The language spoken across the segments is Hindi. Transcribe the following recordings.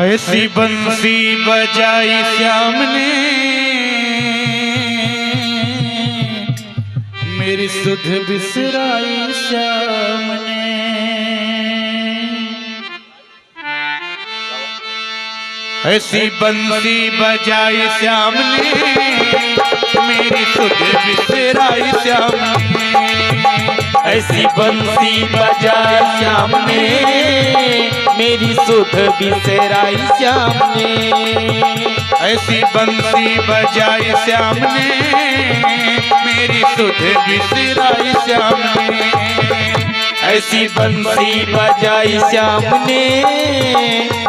ऐसी बंसी बजाई श्याम ने मेरी सुध बिसराई श्याम ने। ऐसी बंसी बजाई श्याम ने मेरी सुध बिसराई श्याम ने। ऐसी बंसी बजाई श्याम ने मेरी सुध बिसराई श्याम ने। ऐसी बंसी बजाई श्याम ने मेरी सुध बिसराई श्याम ने। ऐसी बंसी बजाई श्याम ने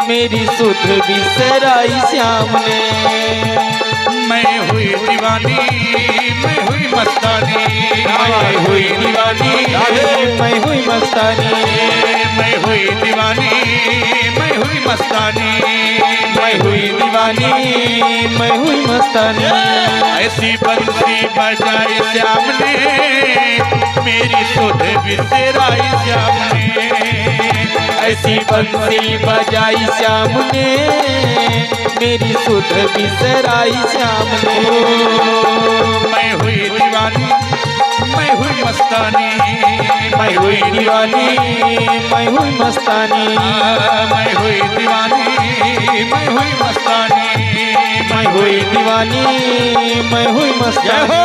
मेरी सुध बिसराई श्याम ने। मैं हुई दीवानी मैं हुई मस्तानी, मैं हुई दीवानी मैं हुई मस्तानी, मैं हुई दीवानी मैं हुई मस्तानी, मैं हुई दीवानी मैं हुई मस्तानी। ऐसी बंसी बजाई श्याम ने मेरी सुध बिसराई श्याम ने। ऐसी बंसी बजाई श्याम ने मेरी सुध बिसराई श्याम ने। मैं हुई दीवानी मैं हुई मस्तानी, मैं हुई दीवानी मैं हुई मस्तानी, मैं हुई दीवानी मैं हुई मस्तानी, मैं हुई दीवानी मैं हुई मस्तानी।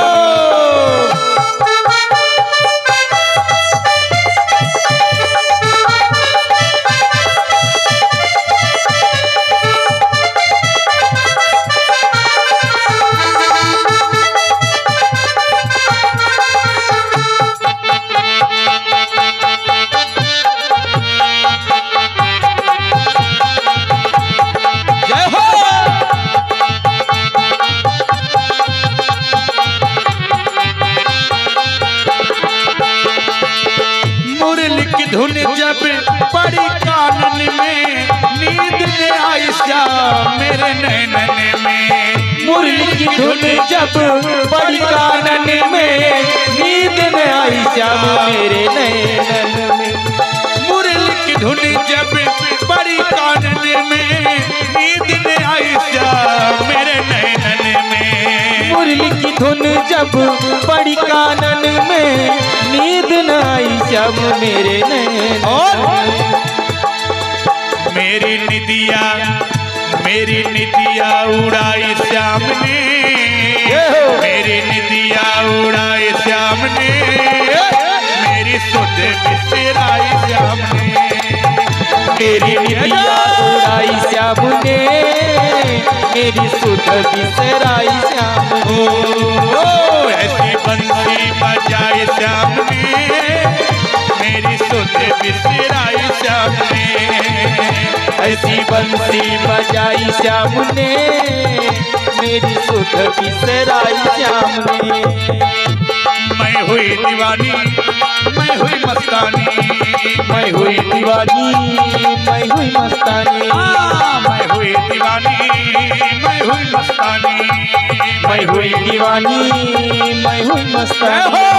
धुन जब पड़ी कानन में नींद ने आई श्याम मेरे नैनन में। मुरली की धुन जब पड़ी कानन में नींद ने आई श्याम मेरे नैनन में। मुरली की धुन जब पड़ी कानन में नींद ने आई श्याम मेरे नैनन में। मुरली की धुन जब पड़ी कानन में नींद न आई श्याम मेरे नैन। और मेरी निदिया उड़ाई श्याम ने, मेरी निदिया उड़ाई श्याम ने मेरी सुध बिसराई श्याम ने। मेरी निदिया उड़ाई श्याम ने मेरी सुध बिसराई श्याम ने। ऐसी बंसी बजाई श्याम ने मेरी सुध बिसराई श्याम ने। ऐसी बंसी बजाई श्याम ने मेरी सुध बिसराई श्याम ने। मैं हुई दीवानी मैं हुई मस्तानी, मैं हुई दीवानी मैं हुई मस्तानी, मैं हुई दीवानी मैं हुई मस्तानी, मैं हुई दीवानी मैं हुई मस्तानी।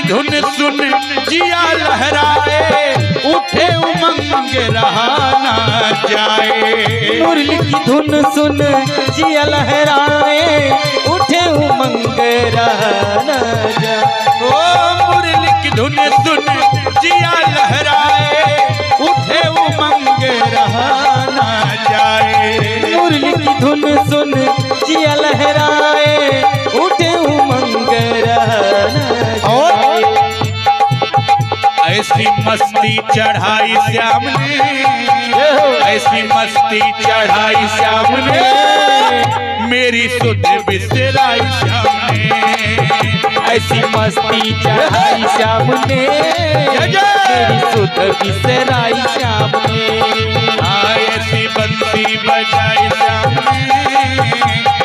धुन सुन जिया लहराए उठे उमंग रहा ना जाए। मुरली की धुन सुन जिया लहराए उठे उमंग रहा ना जाए। मुरली की धुन सुन जिया लहराए उठे उमंग रहा ना जाए। मुरली की धुन सुन जिया लहराए उठे उमंग रहा ना जाए। ऐसी ऐसी मस्ती चढ़ाई श्याम ने, ऐसी मस्ती चढ़ाई श्याम ने, मेरी सुध बिसराई श्याम ने, ऐसी मस्ती चढ़ाई श्याम ने, मेरी सुध बिसराई श्याम ने। ऐसी बंसी बजाई श्याम ने,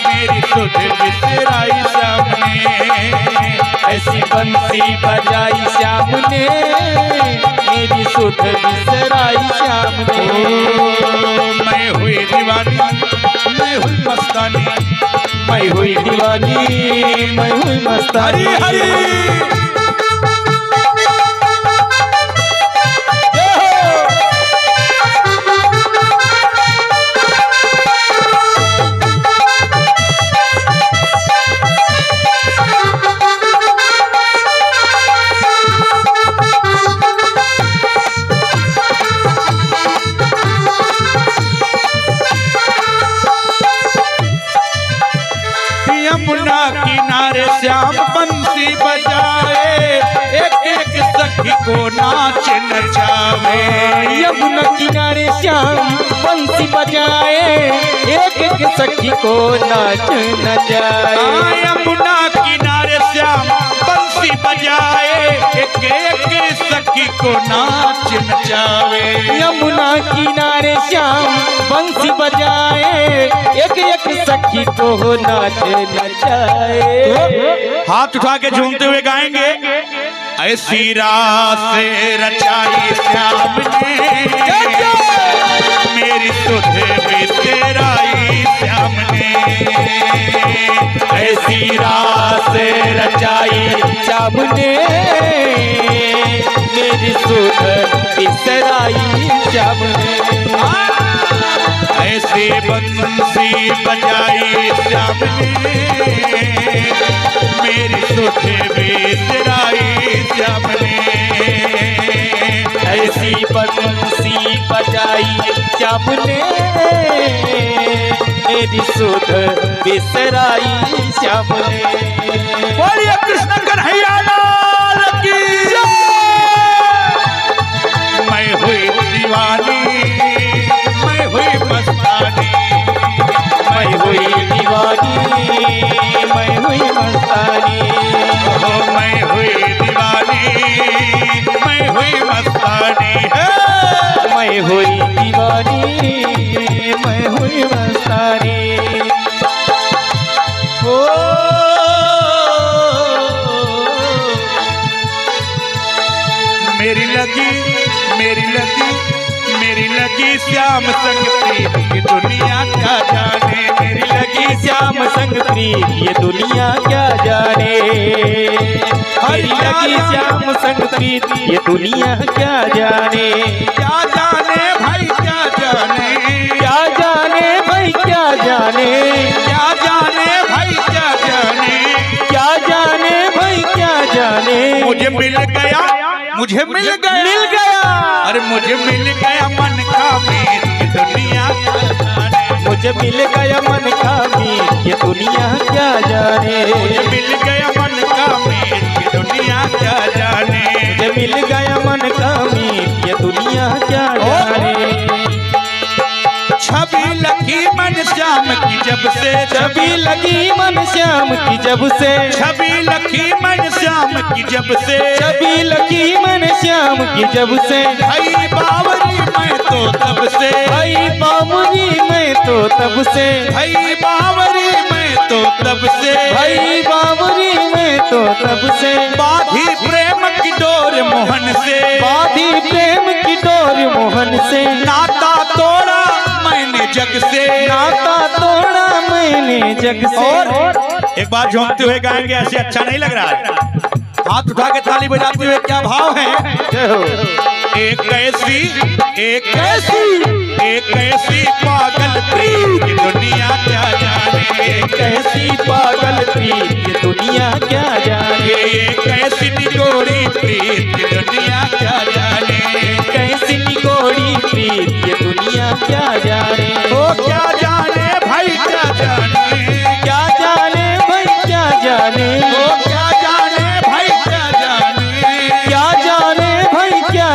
मेरी सुध बिसराई श्याम ने, ऐसी बंसी बजाई श्याम ने, मेरी सुध बिसराई श्याम ने। मैं हुई दीवानी, मैं हुई मस्तानी, मैं हुई दीवानी, मैं हुई मस्तानी। हरी हरी यमुना किनारे श्याम बंसी बजाए, एक एक सखी को नाच नचावे। यमुना किनारे श्याम बंसी बजाए, एक एक सखी को नाच नचाए। यमुना किनारे श्याम बंसी बजाए, एक एक सखी को नाच नचावे। यमुना किनारे श्याम बंसी बजाए, एक एक सखी को नाच नचाए। हाथ उठा के झूमते हुए गाएंगे। ऐसी रात से रचाई श्याम ने, मेरी सुध बिसराई श्याम ने, ऐसी रात से रचाई श्याम ने, मेरी सुध बिसराई श्याम ने। ऐसी बंसी बजाई श्याम ने, मेरी सुध बिसराई श्याम ने, ऐसी बंसी बजाई श्याम ने, मेरी सुध बिसराई श्याम ने। बोलिए कृष्ण कन्हैया लाल की जय। मैं हुई दीवानी, मैं हुई मस्तानी, मैं हुई दीवानी, मैं हुई मस्तानी। मैं हुई दीवानी, मैं हुई मस्तानी है। मैं हुई दीवानी, मैं हुई मस्तानी। ओ मेरी लगी, मेरी लगी, मेरी लगी श्याम संग प्रीत की दुनिया क्या जाने। मेरी लगी श्याम संग प्रीत ये दुनिया क्या जाने। मेरी लगी श्याम संग प्रीत ये दुनिया क्या जाने। क्या जाने भाई क्या जाने, क्या जाने भाई क्या जाने। क्या जाने भाई क्या जाने, क्या जाने भाई क्या जाने। मुझे मिल गया, मुझे मिल गया, मिल गया। अरे मुझे मिल गया मन का मीत की दुनिया क्या जाने। मुझे मिल गया मन का मीत ये दुनिया क्या जाने। मुझे मिल गया मन का मीत की दुनिया क्या जाने। मुझे मिल गया मन का मीत ये दुनिया क्या जाने। छवि लगी मन श्याम की जब से, छवि लगी मन श्याम की जब से। छवि लगी मन श्याम की जब से। छवि लगी मन श्याम की जब से। भाई बावरी मैं तो तब से। भाई बावरी मैं तो तब से। भाई बावरी मैं तो तब से। भाई बावरी मैं तो तब से। बाधी प्रेम की डोर मोहन से। बाधी प्रेम की डोर मोहन से। नाता तोड़ा मैंने जग से। नाता तोड़ा मैंने जग से। और एक बार झूमते हुए गाएंगे, ऐसे अच्छा नहीं लग रहा है। हाथ उठा के ताली बजाते हुए क्या भाव है। एक ऐसी, एक ऐसी, एक ऐसी पागल प्रीत की दुनिया क्या जाने। एक ऐसी पागल प्रीत ये दुनिया क्या जाने। एक ऐसी निगोरी प्रीत की दुनिया क्या जाने। कैसी निगोरी प्रीत ये दुनिया क्या जाने। ओ क्या जाने भाई क्या जाने। क्या जाने भाई क्या जाने। ओ क्या जाने भाई क्या जाने। क्या जाने भाई क्या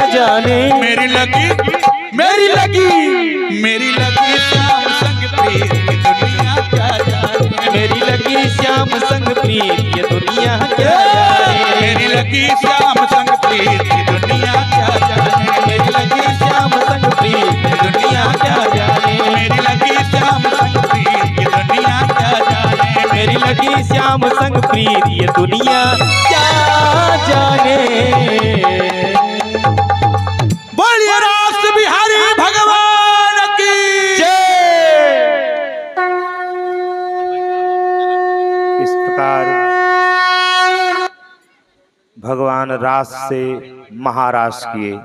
प्रीत ये दुनिया क्या जाने। मेरी लगी श्याम संग प्रीत ये दुनिया क्या जाने। मेरी लगी श्याम संग प्रीत ये दुनिया क्या जाने। मेरी लगी श्याम संग प्रीत ये दुनिया क्या जाने। मेरी लगी श्याम संग प्रीत ये दुनिया क्या जाने। बोलिए रास बिहारी भगवान की इस प्रकार भगवान रास से महारास किए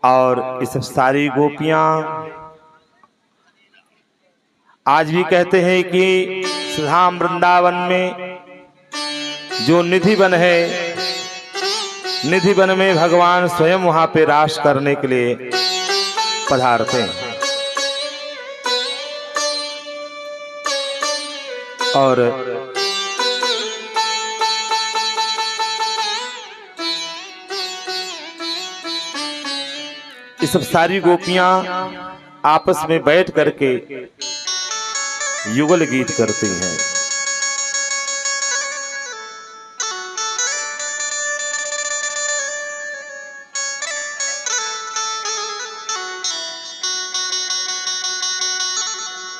और इस सारी गोपियां आज भी कहते हैं कि धाम वृंदावन में जो निधि वन है, निधि वन में भगवान स्वयं वहां पे रास करने के लिए पधारते हैं। और ये सब सारी गोपियां आपस में बैठ करके युगल गीत करती हैं।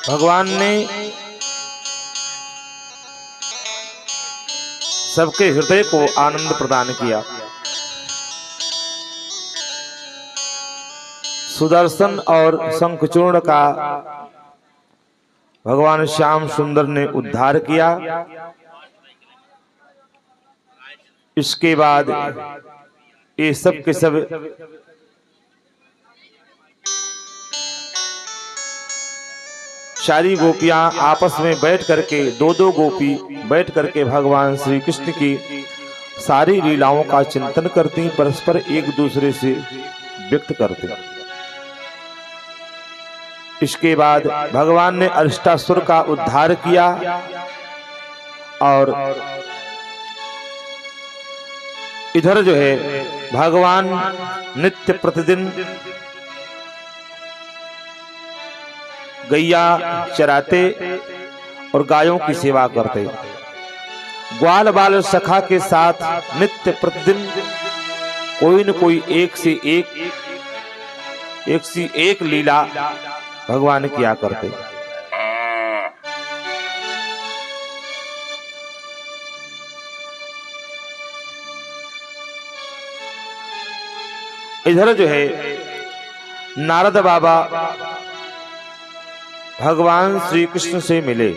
भगवान ने सबके हृदय को आनंद प्रदान किया। सुदर्शन और शंखचूर्ण का भगवान श्याम सुंदर ने उद्धार किया। इसके बाद ये सब के सब सारी गोपियां आपस में बैठ करके दो दो गोपी बैठ करके भगवान श्री कृष्ण की सारी लीलाओं का चिंतन करती, परस्पर एक दूसरे से व्यक्त करते। इसके बाद भगवान ने अष्टासुर का उद्धार किया और इधर जो है भगवान नित्य प्रतिदिन गैया चराते और गायों की सेवा करते। ग्वाल बाल सखा के साथ नित्य प्रतिदिन कोई न कोई एक सी एक लीला भगवान किया करते। इधर जो है नारद बाबा भगवान श्री कृष्ण से मिले।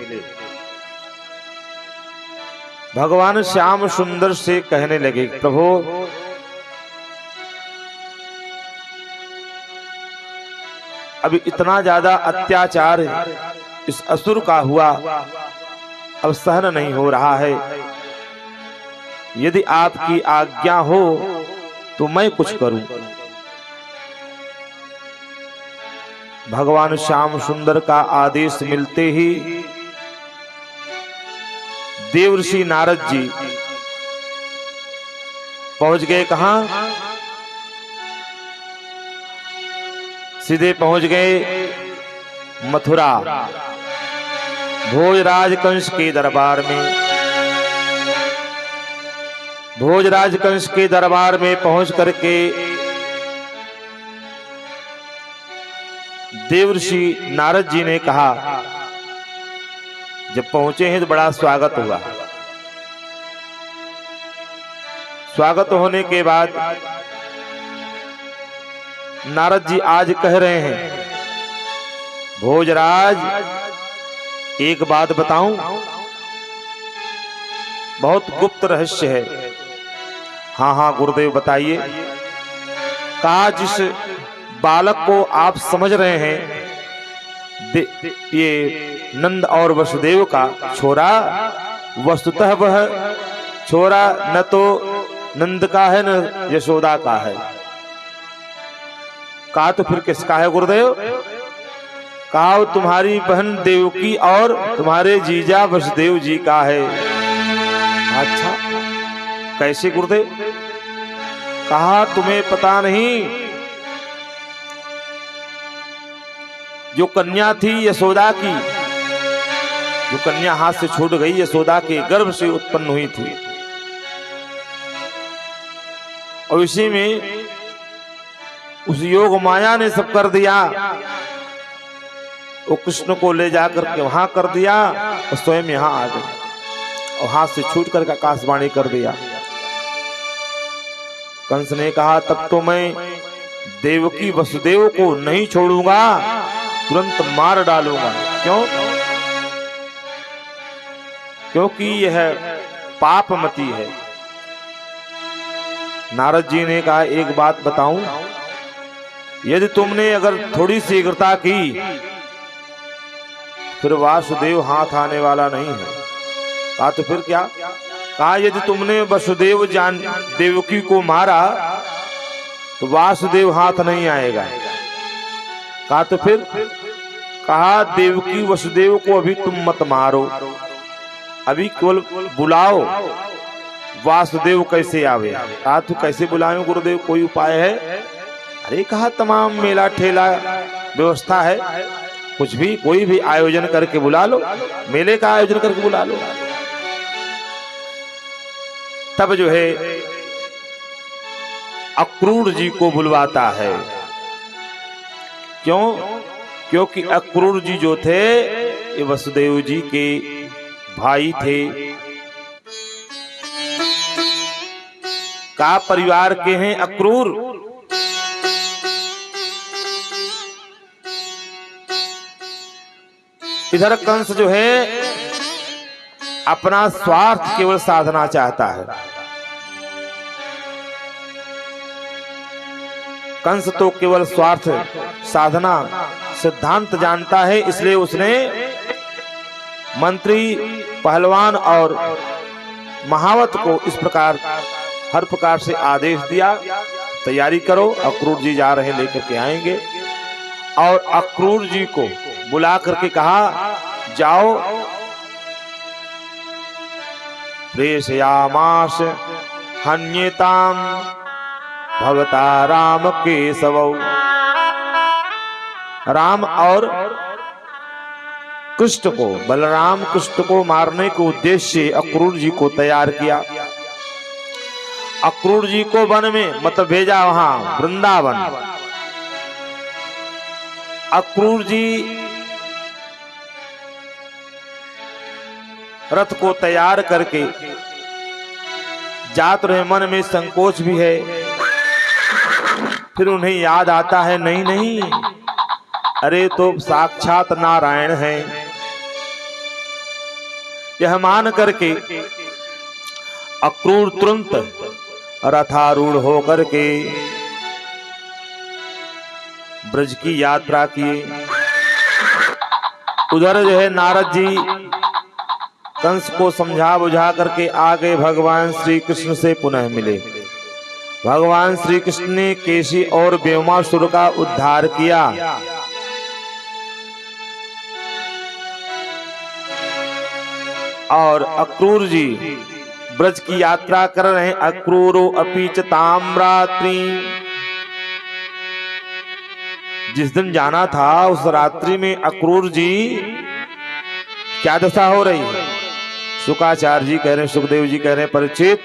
भगवान श्याम सुंदर से कहने लगे, प्रभु अभी इतना ज्यादा अत्याचार इस असुर का हुआ, अब सहन नहीं हो रहा है। यदि आपकी आज्ञा हो तो मैं कुछ करूं। भगवान श्याम सुंदर का आदेश मिलते ही देवर्षि नारद जी पहुंच गए। कहां? सीधे पहुंच गए मथुरा, भोजराज कंस के दरबार में। भोजराज कंस के दरबार में पहुंच करके देवर्षि नारद जी ने कहा, जब पहुंचे हैं तो बड़ा स्वागत हुआ। स्वागत होने के बाद नारद जी आज कह रहे हैं, भोजराज एक बात बताऊं, बहुत गुप्त रहस्य है। हाँ हाँ गुरुदेव बताइए। कहा, जिस बालक को आप समझ रहे हैं ये नंद और वसुदेव का छोरा, वस्तुतः वह छोरा न तो नंद का है न यशोदा का है। कहा तो फिर किसका है गुरुदेव? कहा तुम्हारी बहन देवकी और तुम्हारे जीजा वसुदेव जी का है। अच्छा कैसे गुरुदेव? कहा तुम्हें पता नहीं, जो कन्या थी यशोदा की, जो कन्या हाथ से छूट गई यशोदा के गर्भ से उत्पन्न हुई थी। और इसी में उस योग माया ने सब कर दिया। वो कृष्ण को ले जाकर के वहां कर दिया और स्वयं यहां आ गई और हाथ से छूट करके आकाशवाणी कर दिया। कंस ने कहा तब तो मैं देवकी वसुदेव को नहीं छोड़ूंगा, तुरंत मार डालूंगा। क्यों? क्योंकि यह पापमती है। नारद जी ने कहा एक बात बताऊं, यदि तुमने अगर थोड़ी शीघ्रता की फिर वासुदेव हाथ आने वाला नहीं है। कहा तो फिर क्या? कहा यदि तुमने वसुदेव देवकी को मारा तो वासुदेव हाथ नहीं आएगा। कहा तो फिर? कहा देवकी वसुदेव को अभी तुम मत मारो, अभी केवल बुलाओ, वासुदेव कैसे आवे। कहा तो कैसे बुलाएं गुरुदेव, कोई उपाय है? अरे कहा तमाम मेला ठेला व्यवस्था है, कुछ भी कोई भी आयोजन करके बुला लो, मेले का आयोजन करके बुला लो। तब जो है अक्रूर जी को बुलवाता है। क्यों? क्योंकि अक्रूर जी जो थे ये वसुदेव जी के भाई थे, का परिवार के हैं अक्रूर। इधर कंस जो है अपना स्वार्थ केवल साधना चाहता है। कंस तो केवल स्वार्थ साधना सिद्धांत जानता है, इसलिए उसने मंत्री पहलवान और महावत को इस प्रकार हर प्रकार से आदेश दिया, तैयारी करो, अक्रूर जी जा रहे हैं, लेकर के आएंगे। और अक्रूर जी को बुला करके कहा जाओ, प्रेषयामास हन्येताम भवता राम केशवौ। राम और कृष्ण को, बलराम कृष्ण को मारने के उद्देश्य से अक्रूर जी को तैयार किया। अक्रूर जी को वन में मतलब भेजा, वहां वृंदावन। अक्रूर जी रथ को तैयार करके जात रहे, मन में संकोच भी है। फिर उन्हें याद आता है नहीं नहीं, अरे तो साक्षात नारायण है। यह मान करके अक्रूर तुरंत रथारूढ़ होकर के ब्रज की यात्रा किए। उधर जो है नारद जी कंस को समझा बुझा करके आगे भगवान श्री कृष्ण से पुनः मिले। भगवान श्री कृष्ण ने केशी और व्योमासुर का उद्धार किया। और अक्रूर जी ब्रज की यात्रा कर रहे हैं। अक्रूरो अपि च ताम्रात्रि, जिस दिन जाना था उस रात्रि में अक्रूर जी क्या दशा हो रही है? शुकाचार्य जी कह रहे हैं, सुखदेव जी कह रहे हैं, परीक्षित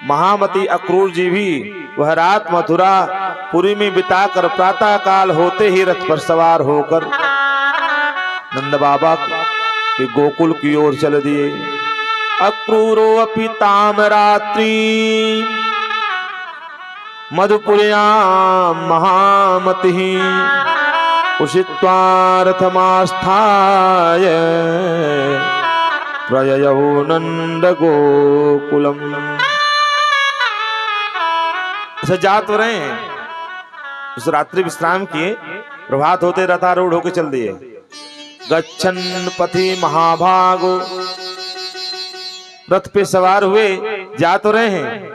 महामती अक्रूर जी भी वह रात मथुरा पुरी में बिताकर प्रातः काल होते ही रथ पर सवार होकर नंद बाबा के गोकुल की ओर चल दिए। अक्रूरो अपि ताम्रात्रि मधुपुर्यां महामतिः उषित्वा रथमास्थाय प्रययौ नंद गोकुलम। ऐसा जा तो रहे हैं, उस रात्रि विश्राम किए, प्रभात होते रथारूढ़ होकर चल दिए। गच्छन पथि महाभागो, रथ पे सवार हुए, जा तो रहे हैं।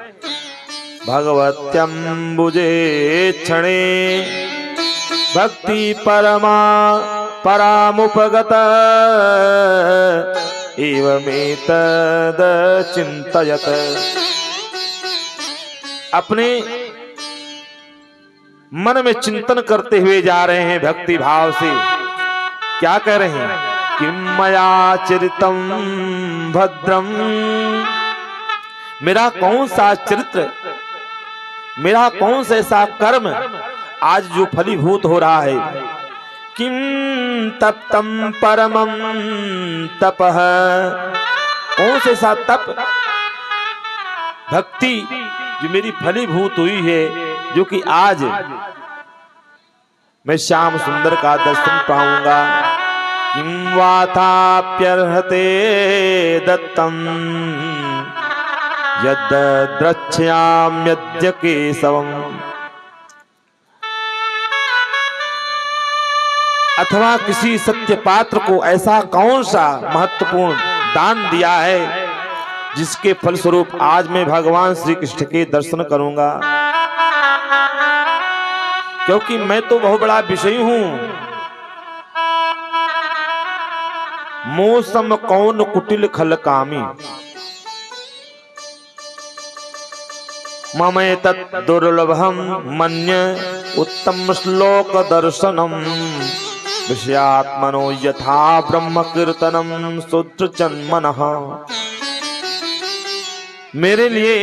भगवत्यम्बुजे क्षणे भक्ति परमा परामुपगत एवमेतद चिन्तयत। अपने मन में चिंतन करते हुए जा रहे हैं भक्ति भाव से। क्या कह रहे हैं? किम मया चरितम भद्रम, मेरा कौन सा चरित्र, मेरा कौन सा ऐसा कर्म आज जो फलीभूत हो रहा है। किम तप्तम परमम तपः, कौन सा ऐसा तप भक्ति जो मेरी फलीभूत हुई है, जो कि आज मैं श्याम सुंदर का दर्शन पाऊंगा। किम वाथाप्यर्हते दत्तम यद् द्रक्ष्याम्यद्य केशवम्, अथवा किसी सत्य पात्र को ऐसा कौन सा महत्वपूर्ण दान दिया है जिसके फलस्वरूप आज मैं भगवान श्री कृष्ण के दर्शन करूंगा। क्योंकि मैं तो बहुत बड़ा विषयी हूं। मौसम कौन कुटिल खल कामी, ममे तत् दुर्लभम मन्य उत्तम श्लोक दर्शनम, विषयात्मनो यथा ब्रह्म कीर्तनम शूद्र जन्मनः। मेरे लिए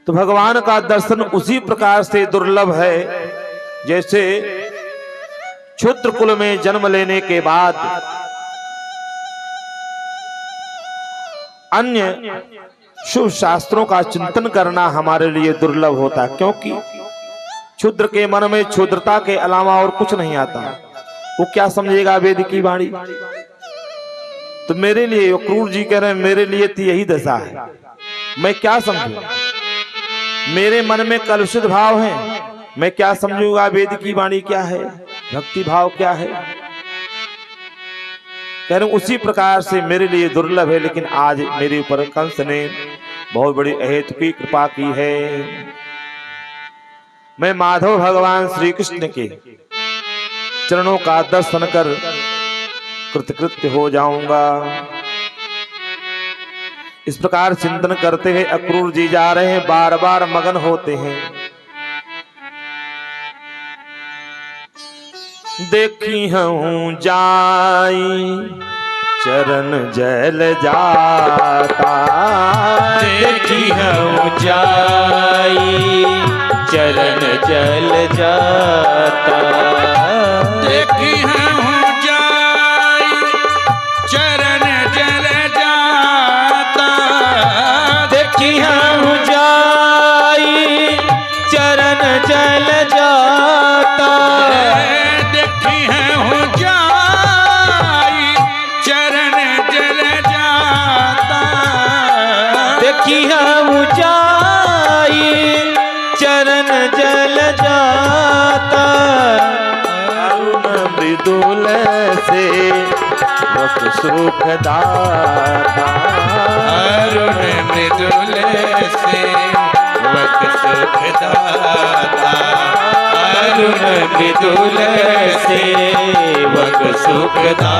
तो भगवान का दर्शन उसी प्रकार से दुर्लभ है जैसे क्षुद्र कुल में जन्म लेने के बाद अन्य शुभ शास्त्रों का चिंतन करना हमारे लिए दुर्लभ होता है। क्योंकि क्षुद्र के मन में क्षुद्रता के अलावा और कुछ नहीं आता। वो क्या समझेगा वेद की वाणी। तो मेरे लिए क्रूर जी कह रहे हैं, मेरे लिए तो यही दशा है। मैं क्या समझूं, मेरे मन में कलुषित भाव है, मैं क्या समझूंगा वेद की वाणी क्या है, भक्ति भाव क्या है। कह रहे उसी प्रकार से मेरे लिए दुर्लभ है। लेकिन आज मेरे ऊपर कंस ने बहुत बड़ी अहेतुकी कृपा की है। मैं माधव भगवान श्री कृष्ण के चरणों का दर्शन कर कृतकृत्य हो जाऊंगा। इस प्रकार चिंतन करते हुए अक्रूर जी जा रहे हैं, बार बार मगन होते हैं। देखी हूं जाई चरण जल जाता, देखी हूं जाई चरण जल जाता, देखी हूं जाई चरण जल जाता, देखी हूं जाई चरण जल जाता, देखी हूं जाई चरण जल जाता, देखी हूं जाई चरण जल जाता। अरुण मृदुल से वक सुख दाता, अरुण मृदुल से वक सुख दाता, अरुण मृदुल सेवक सुखदाता।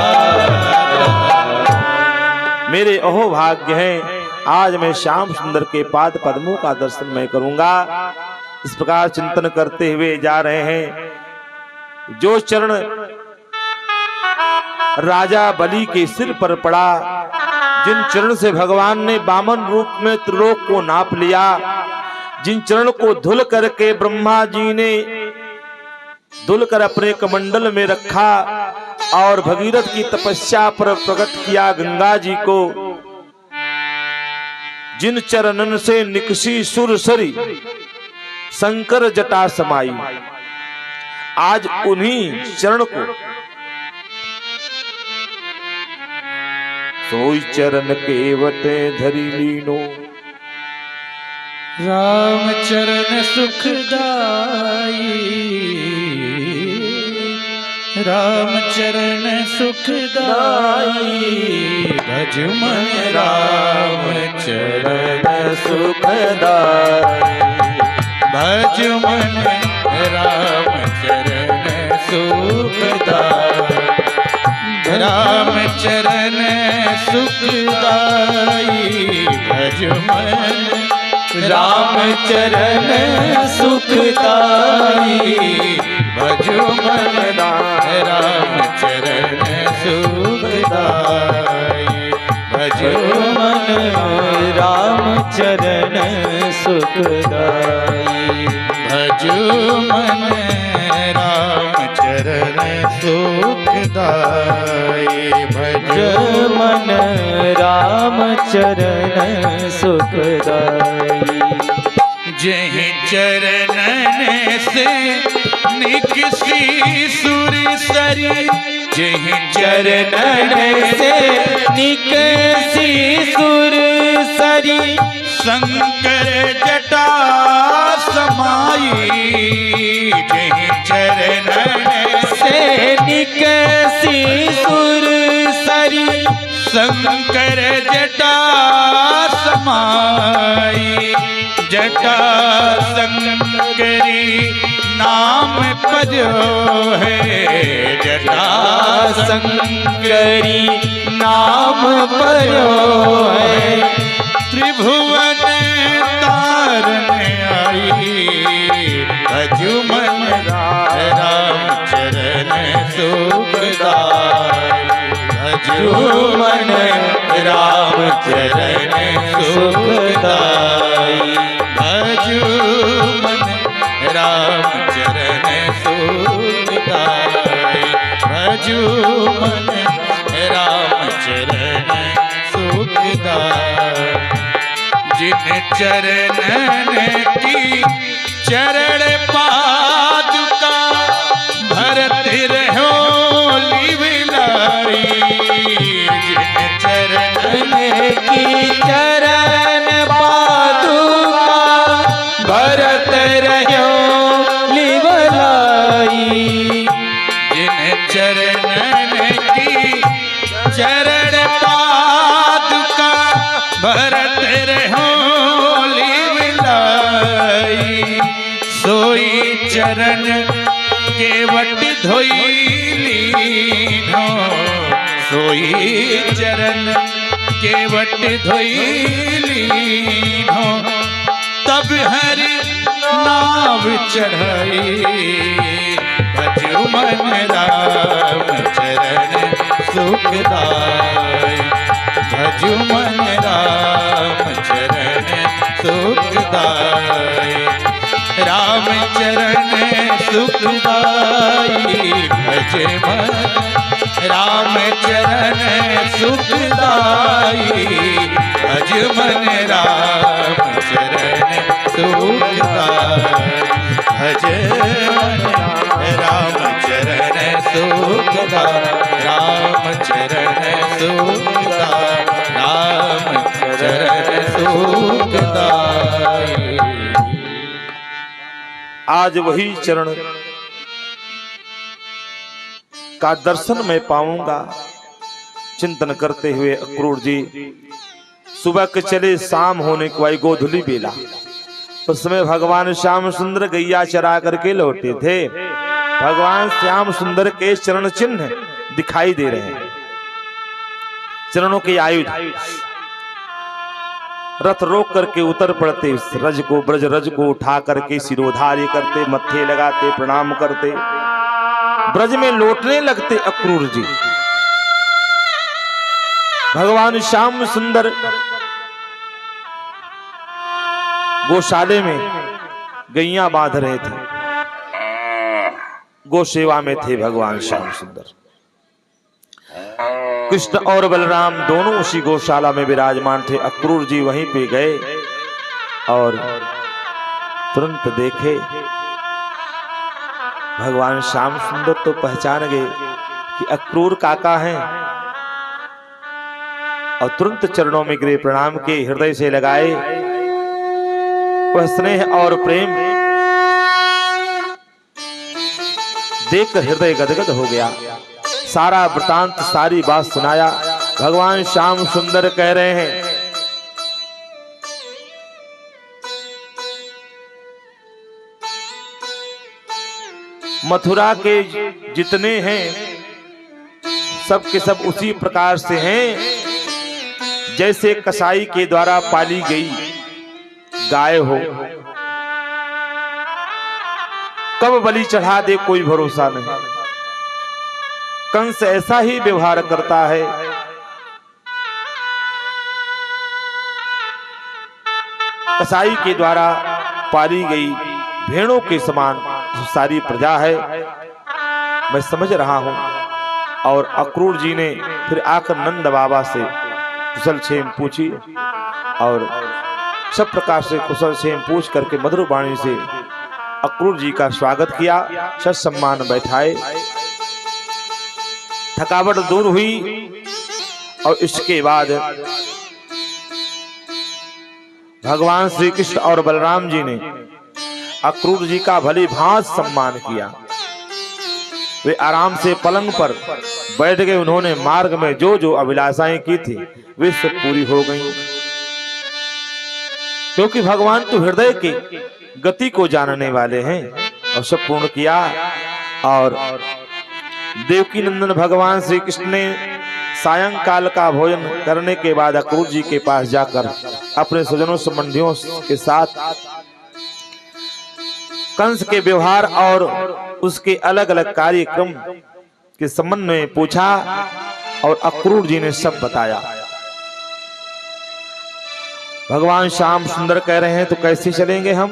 मेरे अहो भाग्य हैं, आज मैं श्याम सुंदर के पाद पद्मों का दर्शन मैं करूंगा। इस प्रकार चिंतन करते हुए जा रहे हैं। जो चरण राजा बलि के सिर पर पड़ा, जिन चरण से भगवान ने वामन रूप में त्रिलोक को नाप लिया, जिन चरण को धुल करके ब्रह्मा जी ने धुल कर अपने कमंडल में रखा और भगीरथ की तपस्या पर प्रकट किया गंगा जी को, जिन चरणन से निकसी सुरसरी शंकर जटा समाई, आज उन्हीं चरण को सोई चरण केवटे धरी लीनो। राम चरण सुखदाई, राम चरण सुखदाई, भज मन राम चरण सुखदाई, भज मन राम चरण सुखदाई, राम चरण सुखदाई, भज मन राम चरण सुखदाई, भजो मन राम चरण सुखदाई भजो मन राम चरण सुखदाई भजो मन राम चरण सुखदाई भजो मन राम चरण सुखदाई जहि चरणन से निकसी सुर सरी जहि चरणन से निकसी सुर सरी शंकर जटा समाई जहि चरणन से निकसी सुर सरी शंकर जटा समाई जटा शंकरी नाम पजो है जटा शंकरी नाम परो है त्रिभुवन तारन आई भजु मन राम चरण सुखदाई भजु मन राम चरण सुखदाई भजु मन राम चरण सुखदाई भजु मन राम चरण सुखदाई जिन चरणन की चरण पादुका भरत रहो लिविलाई जिन चरणन की चरण पादुका भरत रहो लिवलाई जिन चरणन की चरण पादुका भरत रहो लिविलाई सोई चरण केवट धोई लीनो सोई चरण केवट धोई लीनो तब हरि नाव चढ़ाई भजु मन राम चरण सुखदाई भजु मन राम चरण सुखदाई राम चरण सुखदाई भज मन राम चरण सुखदाई भज मन राम चरण सुखदाई भज मन राम चरण सुखदाई राम चरण सुखदाई राम चरण सुखदाई आज वही चरण का दर्शन मैं पाऊंगा। चिंतन करते हुए अक्रूर जी सुबह के चले, शाम होने को आई गोधुली बेला। उस समय भगवान श्याम सुंदर गैया चरा करके लौटे थे। भगवान श्याम सुंदर के चरण चिन्ह दिखाई दे रहे हैं, चरणों के आयुध। रथ रोक करके उतर पड़ते, रज को ब्रज रज को उठा करके सिरोधार्य करते, मत्थे लगाते, प्रणाम करते, ब्रज में लौटने लगते अक्रूर जी। भगवान श्याम सुंदर गौशाले में गैया बांध रहे थे, गौ सेवा में थे भगवान श्याम सुंदर। कृष्ण और बलराम दोनों उसी गौशाला में विराजमान थे। अक्रूर जी वहीं पे गए और तुरंत देखे भगवान श्याम सुंदर, तो पहचान गए कि अक्रूर काका हैं और तुरंत चरणों में गिरे, प्रणाम के हृदय से लगाए। वह स्नेह और प्रेम देखकर हृदय गदगद हो गया। सारा वृतांत, सारी बात सुनाया। भगवान श्याम सुंदर कह रहे हैं, मथुरा के जितने हैं सब के सब उसी प्रकार से हैं जैसे कसाई के द्वारा पाली गई गाय हो। कब बलि चढ़ा दे कोई भरोसा नहीं। कंस ऐसा ही व्यवहार करता है। कसाई के द्वारा पाली गई भेड़ों के समान सारी प्रजा है, मैं समझ रहा हूं। और अक्रूर जी ने फिर आकर नंद बाबा से कुशल क्षेम पूछी और सब प्रकार से कुशल क्षेम पूछ करके मधुर वाणी से अक्रूर जी का स्वागत किया, सत सम्मान बैठाए, थकावट दूर हुई। और इसके बाद भगवान श्री कृष्ण और बलराम जी ने अक्रूर जी का भली भांति सम्मान किया। वे आराम से पलंग पर बैठ गए। उन्होंने मार्ग में जो जो अभिलाषाएं की थी वे सब पूरी हो गईं, क्योंकि भगवान तो हृदय की गति को जानने वाले हैं। और सब पूर्ण किया। और देवकी नंदन भगवान श्री कृष्ण ने सायंकाल का भोजन करने के बाद अक्रूर जी के पास जाकर अपने स्वजनों संबंधियों के साथ कंस के व्यवहार और उसके अलग अलग कार्यक्रम के संबंध में पूछा और अक्रूर जी ने सब बताया। भगवान श्याम सुंदर कह रहे हैं तो कैसे चलेंगे हम?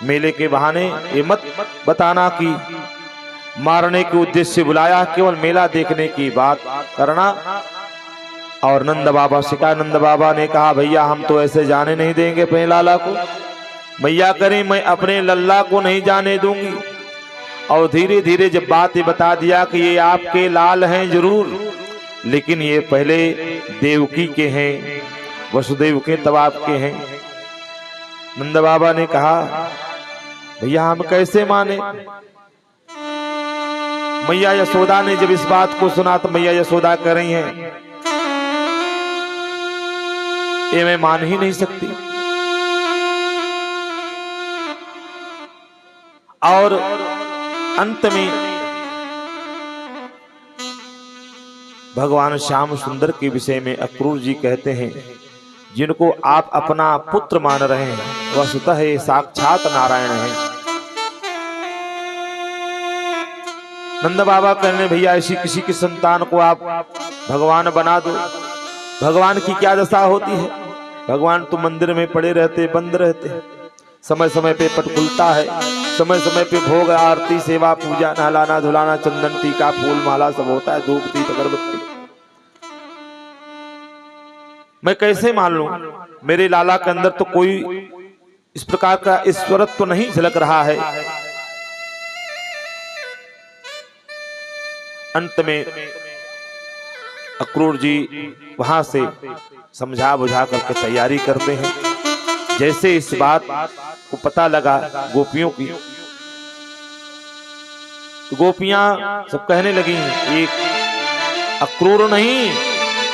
मेले के बहाने ये मत बताना कि मारने के उद्देश्य से बुलाया, केवल मेला देखने की बात करना। और नंद बाबा से कहा, नंद बाबा ने कहा भैया हम तो ऐसे जाने नहीं देंगे अपने लाला को। मैया करें मैं अपने लल्ला को नहीं जाने दूंगी। और धीरे धीरे जब बात ये बता दिया कि ये आपके लाल हैं जरूर, लेकिन ये पहले देवकी के हैं, वसुदेव के तब आपके हैं। नंद बाबा ने कहा भैया हम कैसे माने? मैया यशोदा ने जब इस बात को सुना तो मैया यशोदा कह रही हैं ये मैं मान ही नहीं सकती। और अंत में भगवान श्याम सुंदर के विषय में अक्रूर जी कहते हैं जिनको आप अपना पुत्र मान रहे हैं वह स्वतः साक्षात नारायण है। नंद बाबा कहने भैया ऐसी किसी की संतान को आप भगवान बना दो। भगवान की क्या दशा होती है? भगवान तो मंदिर में पड़े रहते, बंद रहते हैं, समय समय पे पट खुलता है, समय समय पे भोग आरती सेवा पूजा नहलाना धुलाना चंदन टीका फूल माला सब होता है, धूप दीप अगरबत्ती। मैं कैसे मान लूं? मेरे लाला के अंदर तो कोई इस प्रकार का ईश्वरत्व तो नहीं झलक रहा है। अंत में अक्रूर जी वहां से समझा बुझा करके तैयारी करते हैं। जैसे इस बात को पता लगा गोपियों की, तो गोपियां सब कहने लगी एक अक्रूर नहीं,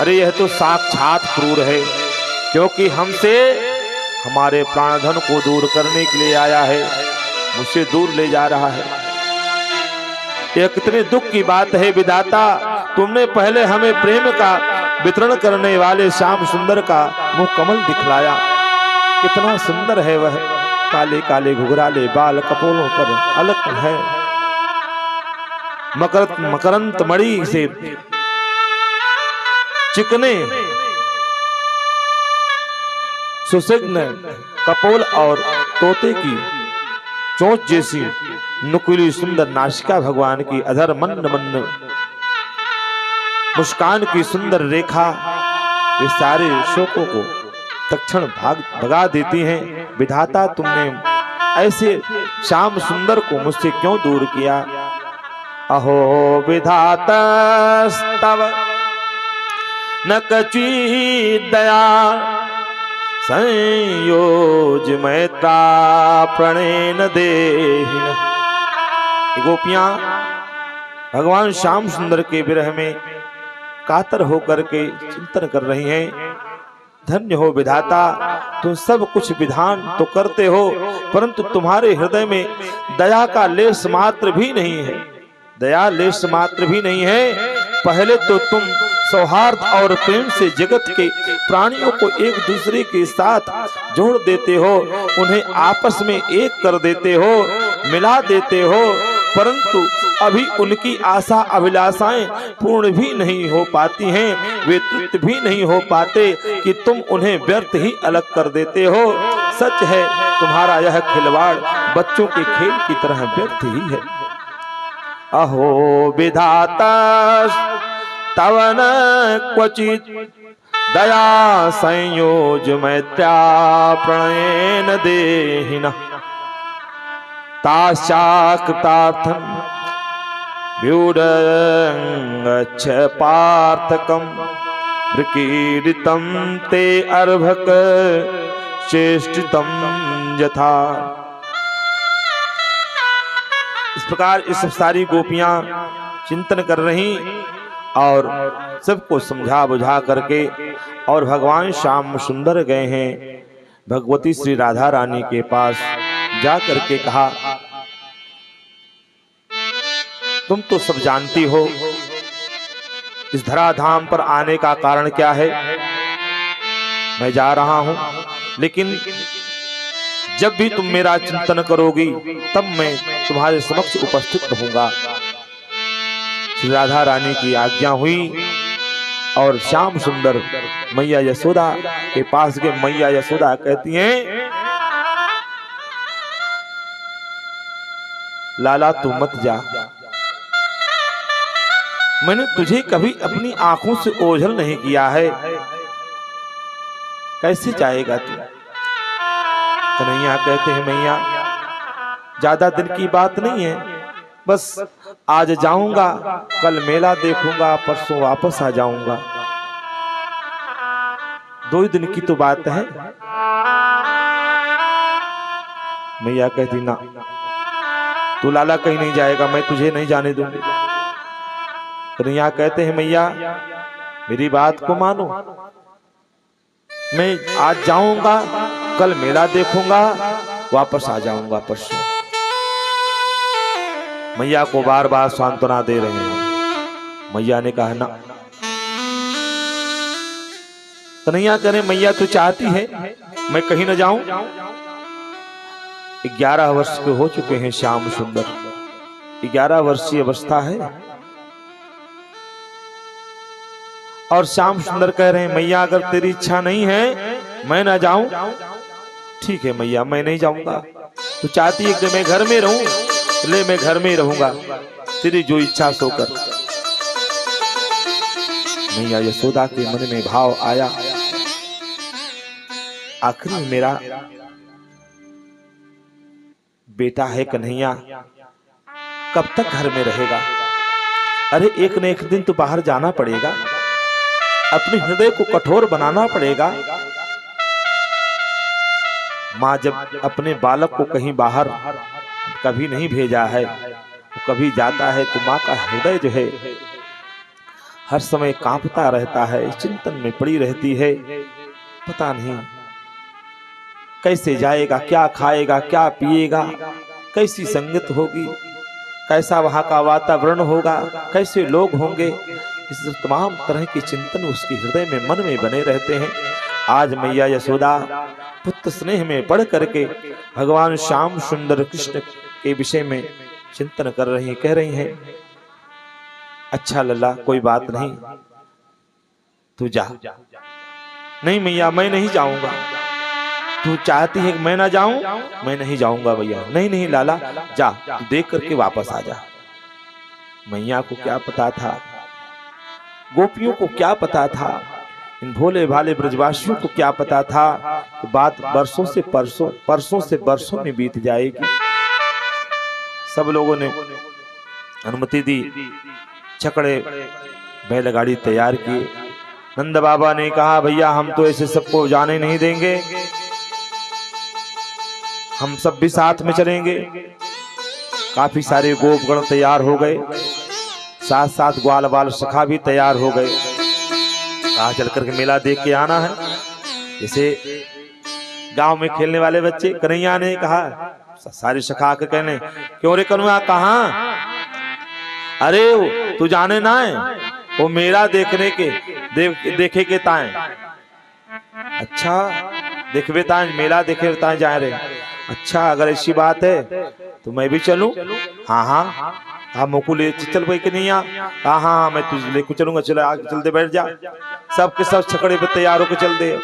अरे यह तो साक्षात क्रूर है, क्योंकि हमसे हमारे प्राणधन को दूर करने के लिए आया है, मुझसे दूर ले जा रहा है। यह कितने दुख की बात है विधाता, तुमने पहले हमें प्रेम का वितरण करने वाले श्याम सुंदर का मुंह कमल दिखलाया। कितना सुंदर है वह, काले काले घुघराले बाल कपोलों पर अलग है, मकरंत मणि से चिकने सुसिग्न कपोल और तोते की चोंच जैसी नुकीली सुंदर नासिका, भगवान की अधर मंद मंद मुस्कान की सुंदर रेखा, वे सारे शोकों को तत्क्षण भगा देती हैं। विधाता तुमने ऐसे श्याम सुंदर को मुझसे क्यों दूर किया? अहो विधातस्तव न कची दया संयोज मैत्रा प्रणेन देहिन। गोपियां भगवान श्याम सुंदर के विरह में कातर होकर के चिंतन कर रही हैं। धन्य हो विधाता, तुम सब कुछ विधान तो करते हो, परंतु तुम्हारे हृदय में दया का लेश मात्र भी नहीं है, दया लेश मात्र भी नहीं है। पहले तो तुम सौहार्द और प्रेम से जगत के प्राणियों को एक दूसरे के साथ जोड़ देते हो, उन्हें आपस में एक कर देते हो, मिला देते हो, परंतु अभी उनकी आशा अभिलाषाएं पूर्ण भी नहीं हो पाती हैं, वे तृप्त भी नहीं हो पाते कि तुम उन्हें व्यर्थ ही अलग कर देते हो। सच है तुम्हारा यह खिलवाड़ बच्चों के खेल की तरह व्यर्थ ही है। अहो विधाता तव न क्वचित दया संयोज मैत्र्या प्रणयेन देहिनः ताशाकृतार्थं व्यूढङ्गच्छ पार्थकं विकीर्तितं ते अर्भक चेष्टितं यथा। इस प्रकार इस सारी गोपियां चिंतन कर रही और सबको समझा बुझा करके और भगवान श्याम सुंदर गए हैं भगवती श्री राधा रानी के पास जा करके कहा, तुम तो सब जानती हो इस धराधाम पर आने का कारण क्या है। मैं जा रहा हूं, लेकिन जब भी तुम मेरा चिंतन करोगी तब मैं तुम्हारे समक्ष उपस्थित रहूंगा। श्री राधा रानी की आज्ञा हुई और श्याम सुंदर मैया यशोदा के पास गए। मैया यशोदा कहती हैं, लाला तू मत जा, मैंने तुझे कभी अपनी आंखों से ओझल नहीं किया है, कैसे जाएगा तू। कन्हैया कहते हैं, मैया ज्यादा दिन की बात नहीं है, बस आज जाऊंगा, कल मेला देखूंगा, परसों वापस आ जाऊंगा, 2 दिन की तो बात है। मैया कहती, ना तू लाला कहीं नहीं जाएगा, मैं तुझे नहीं जाने दूंगी। कन्हैया कहते हैं, मैया मेरी बात को मानो, मैं आज जाऊंगा, कल मेला देखूंगा, वापस आ जाऊंगा परसों। मैया को बार बार सांत्वना दे रहे हैं। मैया ने कहा, ना। कन्हैया कह रहे, मैया तू चाहती है मैं कहीं न जाऊं। 11 वर्ष के हो चुके हैं श्याम सुंदर, 11 वर्षीय अवस्था है। और श्याम सुंदर कह रहे हैं, मैया अगर तेरी इच्छा नहीं है मैं ना जाऊं, ठीक है मैया मैं नहीं जाऊंगा। तू चाहती है कि मैं घर में रहूं, ले मैं घर में रहूंगा, तेरी जो इच्छा सो कर। मैया यशोदा के मन में भाव आया, आखिर मेरा बेटा है कन्हैया, कब तक घर में रहेगा। अरे एक न एक दिन तो बाहर जाना पड़ेगा, अपने हृदय को कठोर बनाना पड़ेगा। माँ जब अपने बालक को कहीं बाहर कभी नहीं भेजा है, वो कभी जाता है तो माँ का हृदय जो है हर समय कांपता रहता है, चिंतन में पड़ी रहती है। पता नहीं कैसे जाएगा, क्या खाएगा, क्या पिएगा, कैसी संगत होगी, कैसा वहां का वातावरण होगा, कैसे लोग होंगे, इस तमाम तरह के चिंतन उसके हृदय में मन में बने रहते हैं। आज मैया यशोदा पुत्र स्नेह में पढ़ करके भगवान श्याम सुंदर कृष्ण के विषय में चिंतन कर रही, कह रही हैं, अच्छा लल्ला कोई बात नहीं, तू जा। नहीं मैया मैं नहीं जाऊंगा। तू चाहती है कि मैं ना जाऊं, मैं नहीं जाऊंगा भैया। नहीं नहीं लाला जा, तू देख करके वापस आ जा। मैया को क्या पता था, गोपियों को क्या पता था, इन भोले भाले ब्रजवासियों को क्या पता था कि बात बरसों से परसों, परसों से बरसों में बीत जाएगी। सब लोगों ने अनुमति दी, छकड़े बैलगाड़ी तैयार किए। नंद बाबा ने कहा, भैया हम तो ऐसे सबको जाने नहीं देंगे, हम सब भी साथ में चलेंगे। काफी सारे गोपगण तैयार हो गए, साथ साथ ग्वाल बाल सखा भी तैयार हो गए। कहा चल करके मेला देख के आना है, जैसे गांव में खेलने वाले बच्चे। कन्हैया ने कहा, सारे सखा के कहने, क्यों रे कन्हैया कहाँ, अरे तू जाने ना है, वो मेला देखने के देखे के ताए। अच्छा, देखवे ताए मेला देखे ताए जा रहे। अच्छा, अगर ऐसी बात है तो मैं भी चलूं? हाँ हाँ हाँ, मोकू ले चल भाई कि नहीं? हाँ हाँ मैं तुझे लेकर चलूंगा। चलो आगे चलते, बैठ जा। सबके सब छकड़े पे तैयार होकर चल दे।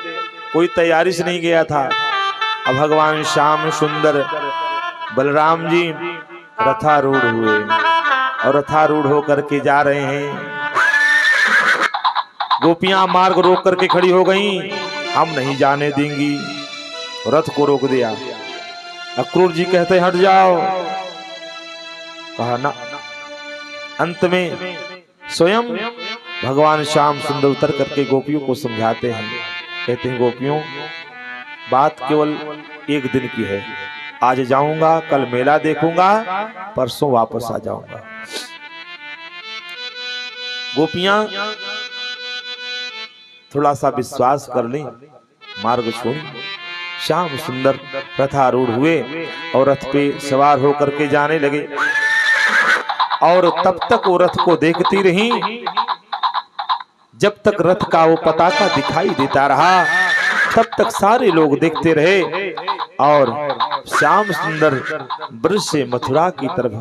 कोई तैयारी से नहीं गया था। अब भगवान श्याम सुंदर बलराम जी रथारूढ़ हुए और रथारूढ़ होकर के जा रहे हैं। गोपियां मार्ग रोक करके खड़ी हो गईं, हम नहीं जाने देंगी। रथ को रोक दिया। अक्रूर जी कहते हट जाओ। कहा ना। अंत में स्वयं भगवान श्याम सुंदर उतर करके गोपियों को समझाते हैं। कहते हैं गोपियों, बात केवल एक दिन की है। आज जाऊंगा, कल मेला देखूंगा, परसों वापस आ जाऊंगा। गोपियां थोड़ा सा विश्वास कर ली, मार्ग छोड़ी। श्याम सुंदर रथारूढ़ हुए और रथ पे सवार होकर के जाने लगे। और तब तक वो रथ को देखती रही जब तक रथ का वो पताका दिखाई देता रहा, तब तक सारे लोग देखते रहे। और श्याम सुंदर ब्रज से मथुरा की तरफ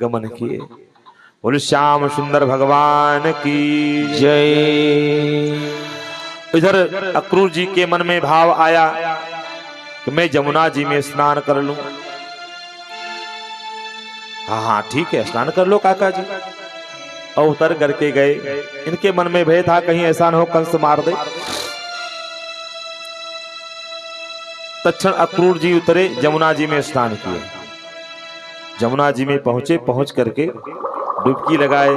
गमन किए। बोले श्याम सुंदर भगवान की जय। इधर अक्रूर जी के मन में भाव आया कि मैं जमुना जी में स्नान कर लूं। हाँ हाँ ठीक है, स्नान कर लो काका जी। और उतर करके गए। इनके मन में भय था कहीं ऐसा न हो कंस मार दे। तत्क्षण अक्रूर जी उतरे, जमुना जी में स्नान किए। जमुना जी में पहुंचे, पहुंच करके डुबकी लगाए।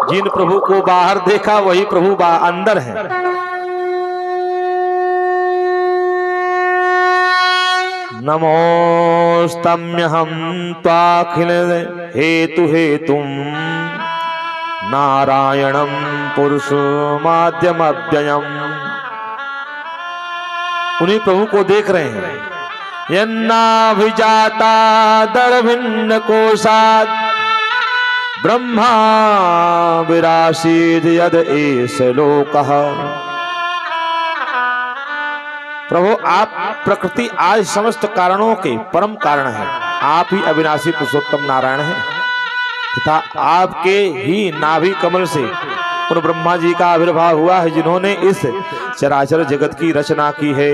जिन प्रभु को बाहर देखा वही प्रभु अंदर है। नमोस्तम्यहं त्वाखिल हेतु हेतुम नारायणं पुरुषमाद्यमव्ययम्। उन्हीं प्रभु को देख रहे हैं। यन्नाभिजाता दर्भिन्न कोशात् ब्रह्मा विरासीद यद एष लोकः। प्रभु आप प्रकृति आज समस्त कारणों के परम कारण है। आप ही अविनाशी पुरुषोत्तम नारायण हैं तथा आपके ही नाभि कमल से उन ब्रह्मा जी का आविर्भाव हुआ है जिन्होंने इस चराचर जगत की रचना की है।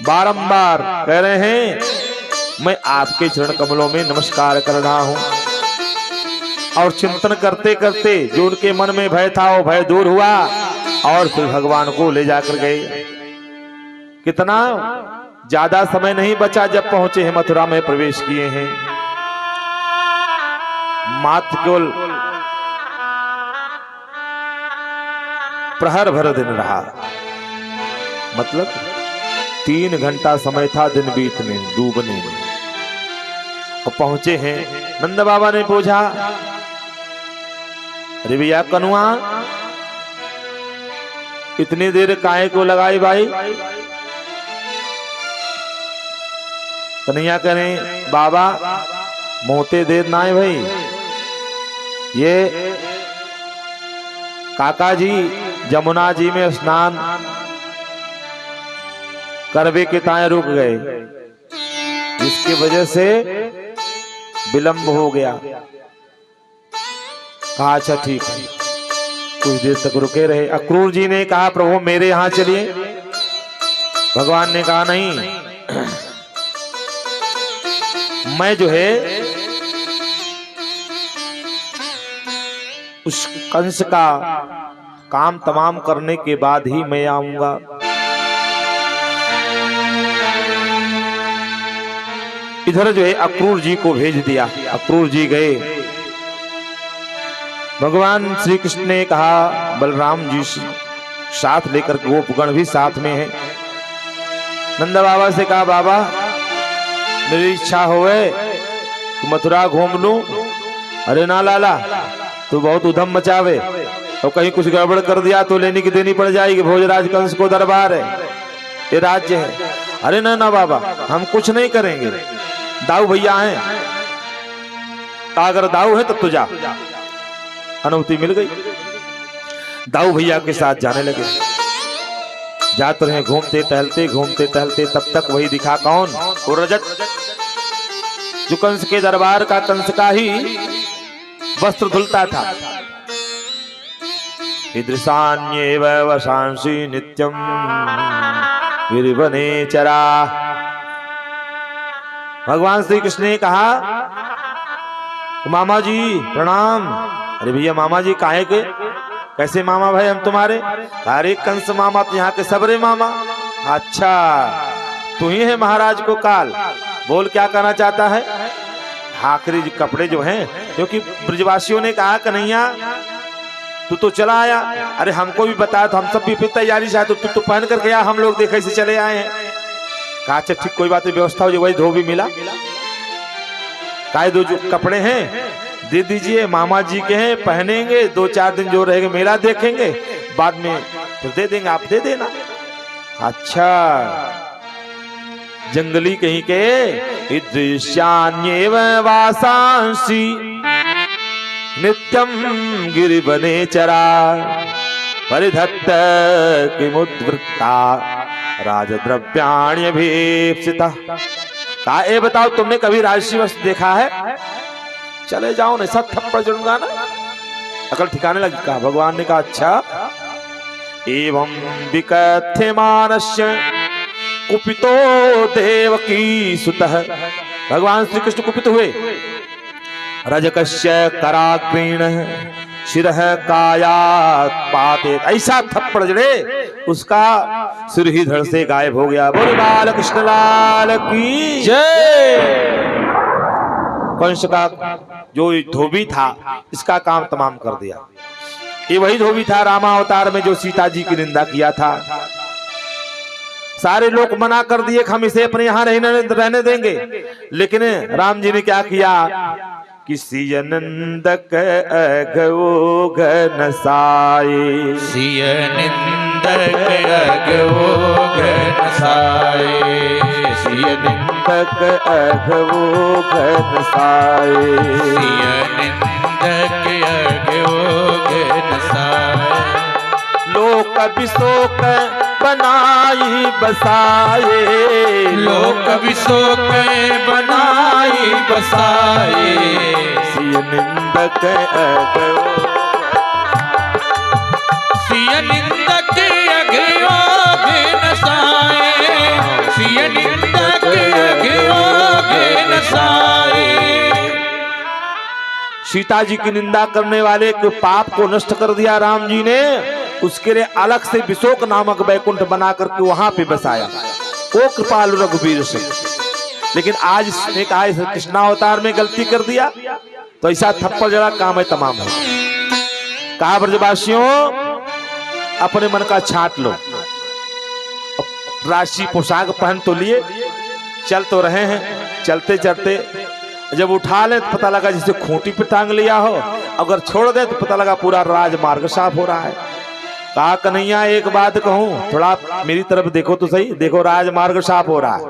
बारंबार कह रहे हैं मैं आपके चरण कमलों में नमस्कार कर रहा हूं। और चिंतन करते करते जो उनके मन में भय था वो भय दूर हुआ और फिर भगवान को ले जाकर गए। कितना ज्यादा समय नहीं बचा जब पहुंचे हैं मथुरा में प्रवेश किए हैं। मात्र केवल प्रहर भर दिन रहा, मतलब 3 घंटा समय था दिन बीतने डूबने में। और पहुंचे हैं। नंद बाबा ने पूछा, अरे भैया कनुआ इतनी देर काहे को लगाई भाई? कन्हैया करें बाबा मोते देर ना है भाई, ये काका जी जमुना जी में स्नान करवे के ताए रुक गए, जिसकी वजह से विलंब हो गया। कहा अच्छा ठीक है, कुछ देर तक रुके रहे। अक्रूर जी ने कहा प्रभु मेरे यहां चलिए। भगवान ने कहा नहीं, मैं जो है उस कंस का काम तमाम करने के बाद ही मैं आऊंगा। इधर जो है अक्रूर जी को भेज दिया। अक्रूर जी गए। भगवान श्री कृष्ण ने कहा बलराम जी साथ लेकर गोपगण भी साथ में है। नंद बाबा से कहा बाबा मेरी इच्छा होवे तो मथुरा घूम लूं। अरे ना लाला तू बहुत उधम मचावे और कहीं कुछ गड़बड़ कर दिया तो लेने की देनी पड़ जाएगी। भोजराज कंस को दरबार है, ये राज्य है। अरे ना ना बाबा हम कुछ नहीं करेंगे, दाऊ भैया हैं, अगर दाऊ है तब तो जा। अनुमति मिल गई। दाऊ भैया के साथ जाने लगे। जाते रहे घूमते टहलते, तब तक वही दिखा कौन? वो रजत, जो कंस के दरबार का कंस का ही वस्त्र धुलता था। ईदृशान्येव वशांसि नित्यं गिरिवने चरा। भगवान श्री कृष्ण ने कहा, मामा जी प्रणाम। अरे भैया मामा जी काहे के? कैसे मामा भाई हम तुम्हारे? अरे कंस मामा तो यहाँ के सबरे मामा। अच्छा तू ही है महाराज को काल। बोल क्या कहना चाहता है? आखिरी कपड़े जो हैं, क्योंकि ब्रजवासियों ने कहा कन्हैया तू तो चला आया, अरे हमको भी बताया तो हम सब भी तैयारी से, तो तू तो पहन कर गया, हम लोग देखे से चले आए हैं। कहा अच्छा ठीक कोई बात नहीं, व्यवस्था हो, जो वही धोबी मिला। काय दो जो कपड़े हैं दे दीजिए, मामा जी के हैं, पहनेंगे, 2-4 दिन जो रहेंगे मेला देखेंगे, बाद में फिर दे देंगे, आप दे देना। अच्छा जंगली कहीं के ईदृशान्येव वासांसि नित्यं गिरिवने चरा परिधत्त किमुद्वृत्ता राजद्रव्याण्यभीप्सिता। कहा ए बताओ तुमने कभी राजसी वस्त्र देखा है? चले जाओ ना, सब थप्पड़ जड़ूंगा ना। अकल ठिकाने लगी। कहा भगवान ने कहा अच्छा एवं विकथ्यमानस्य कुपितो देवकी सुतः। भगवान श्री कृष्ण कुपित हुए। रजकस्य कराग्रेण शिरः कायात् पातेत। ऐसा थप्पड़ जड़े उसका सिर ही धड़ से गायब हो गया। बोले बाल कृष्ण लाल की जय। कंस का जो धोबी था इसका काम तमाम कर दिया। ये वही धोबी था रामावतार में जो सीता जी की निंदा किया था। सारे लोग मना कर दिए कि हम इसे अपने यहाँ रहने देंगे, लेकिन राम जी ने क्या किया? किसी निंदक अगवो घनसाए, सिय निंदक अगवो घनसाए, सिय निंदक अगवो घनसाए, सिय निंदक अगवो घनसाए। लोक विशोक बनाई बसाए, लोक विशोक बनाई बसाए, सिय निंदक अगवो, सिय निंदक अगवो घनसाए, सिय निंदक अगवो घनसाए। सीता जी की निंदा करने वाले के पाप को नष्ट कर दिया राम जी ने। उसके लिए अलग से विशोक नामक बैकुंठ बना करके वहां पे बसाया। वो कृपालु रघुवीर सिंह। लेकिन आज इसने कहा इस कृष्णावतार में गलती कर दिया तो ऐसा थप्पड़ जड़ा काम है तमाम है। कहा ब्रजवासियों अपने मन का छाट लो। राशि पोशाक पहन तो लिए, चल तो रहे हैं, चलते चलते जब उठा ले तो पता लगा जैसे खूंटी पे टांग लिया हो, अगर छोड़ दे तो पता लगा पूरा राजमार्ग साफ हो रहा है। कहा कन्हैया एक बात कहूं, थोड़ा मेरी तरफ देखो तो सही, देखो राजमार्ग साफ हो रहा है।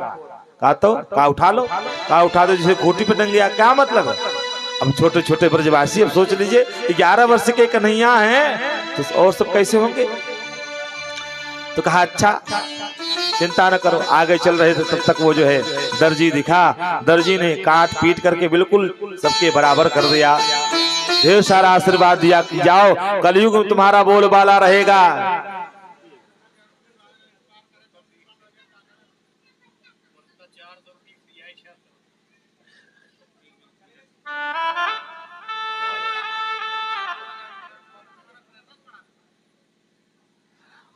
कहा तो कहा उठा लो, कहा उठा दो, जैसे खूंटी पे टंग गया। क्या मतलब? अब छोटे छोटे ब्रजवासी, अब सोच लीजिए 11 वर्ष के कन्हैया हैं तो और सब कैसे होंगे? तो कहा अच्छा चिंता न करो। आगे चल रहे थे तब तक वो जो है दर्जी दिखा। दर्जी ने काट पीट करके बिल्कुल सबके बराबर कर दिया। ढेर सारा आशीर्वाद दिया कि जाओ कलयुग में तुम्हारा बोलबाला रहेगा।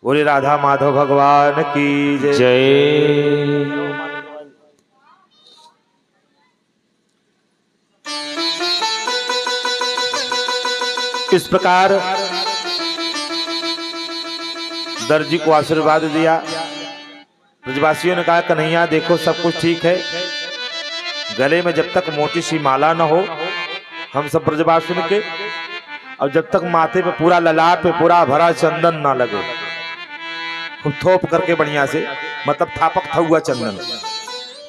बोले राधा माधव भगवान की जय। इस प्रकार दर्जी को आशीर्वाद दिया। ब्रजवासियों ने कहा कन्हैया देखो सब कुछ ठीक है, गले में जब तक मोटी सी माला न हो हम सब ब्रजवासियों के, और जब तक माथे पे पूरा ललाट पे पूरा भरा चंदन ना लगे, थोप करके बढ़िया से, मतलब थापक थहुआ चंदन,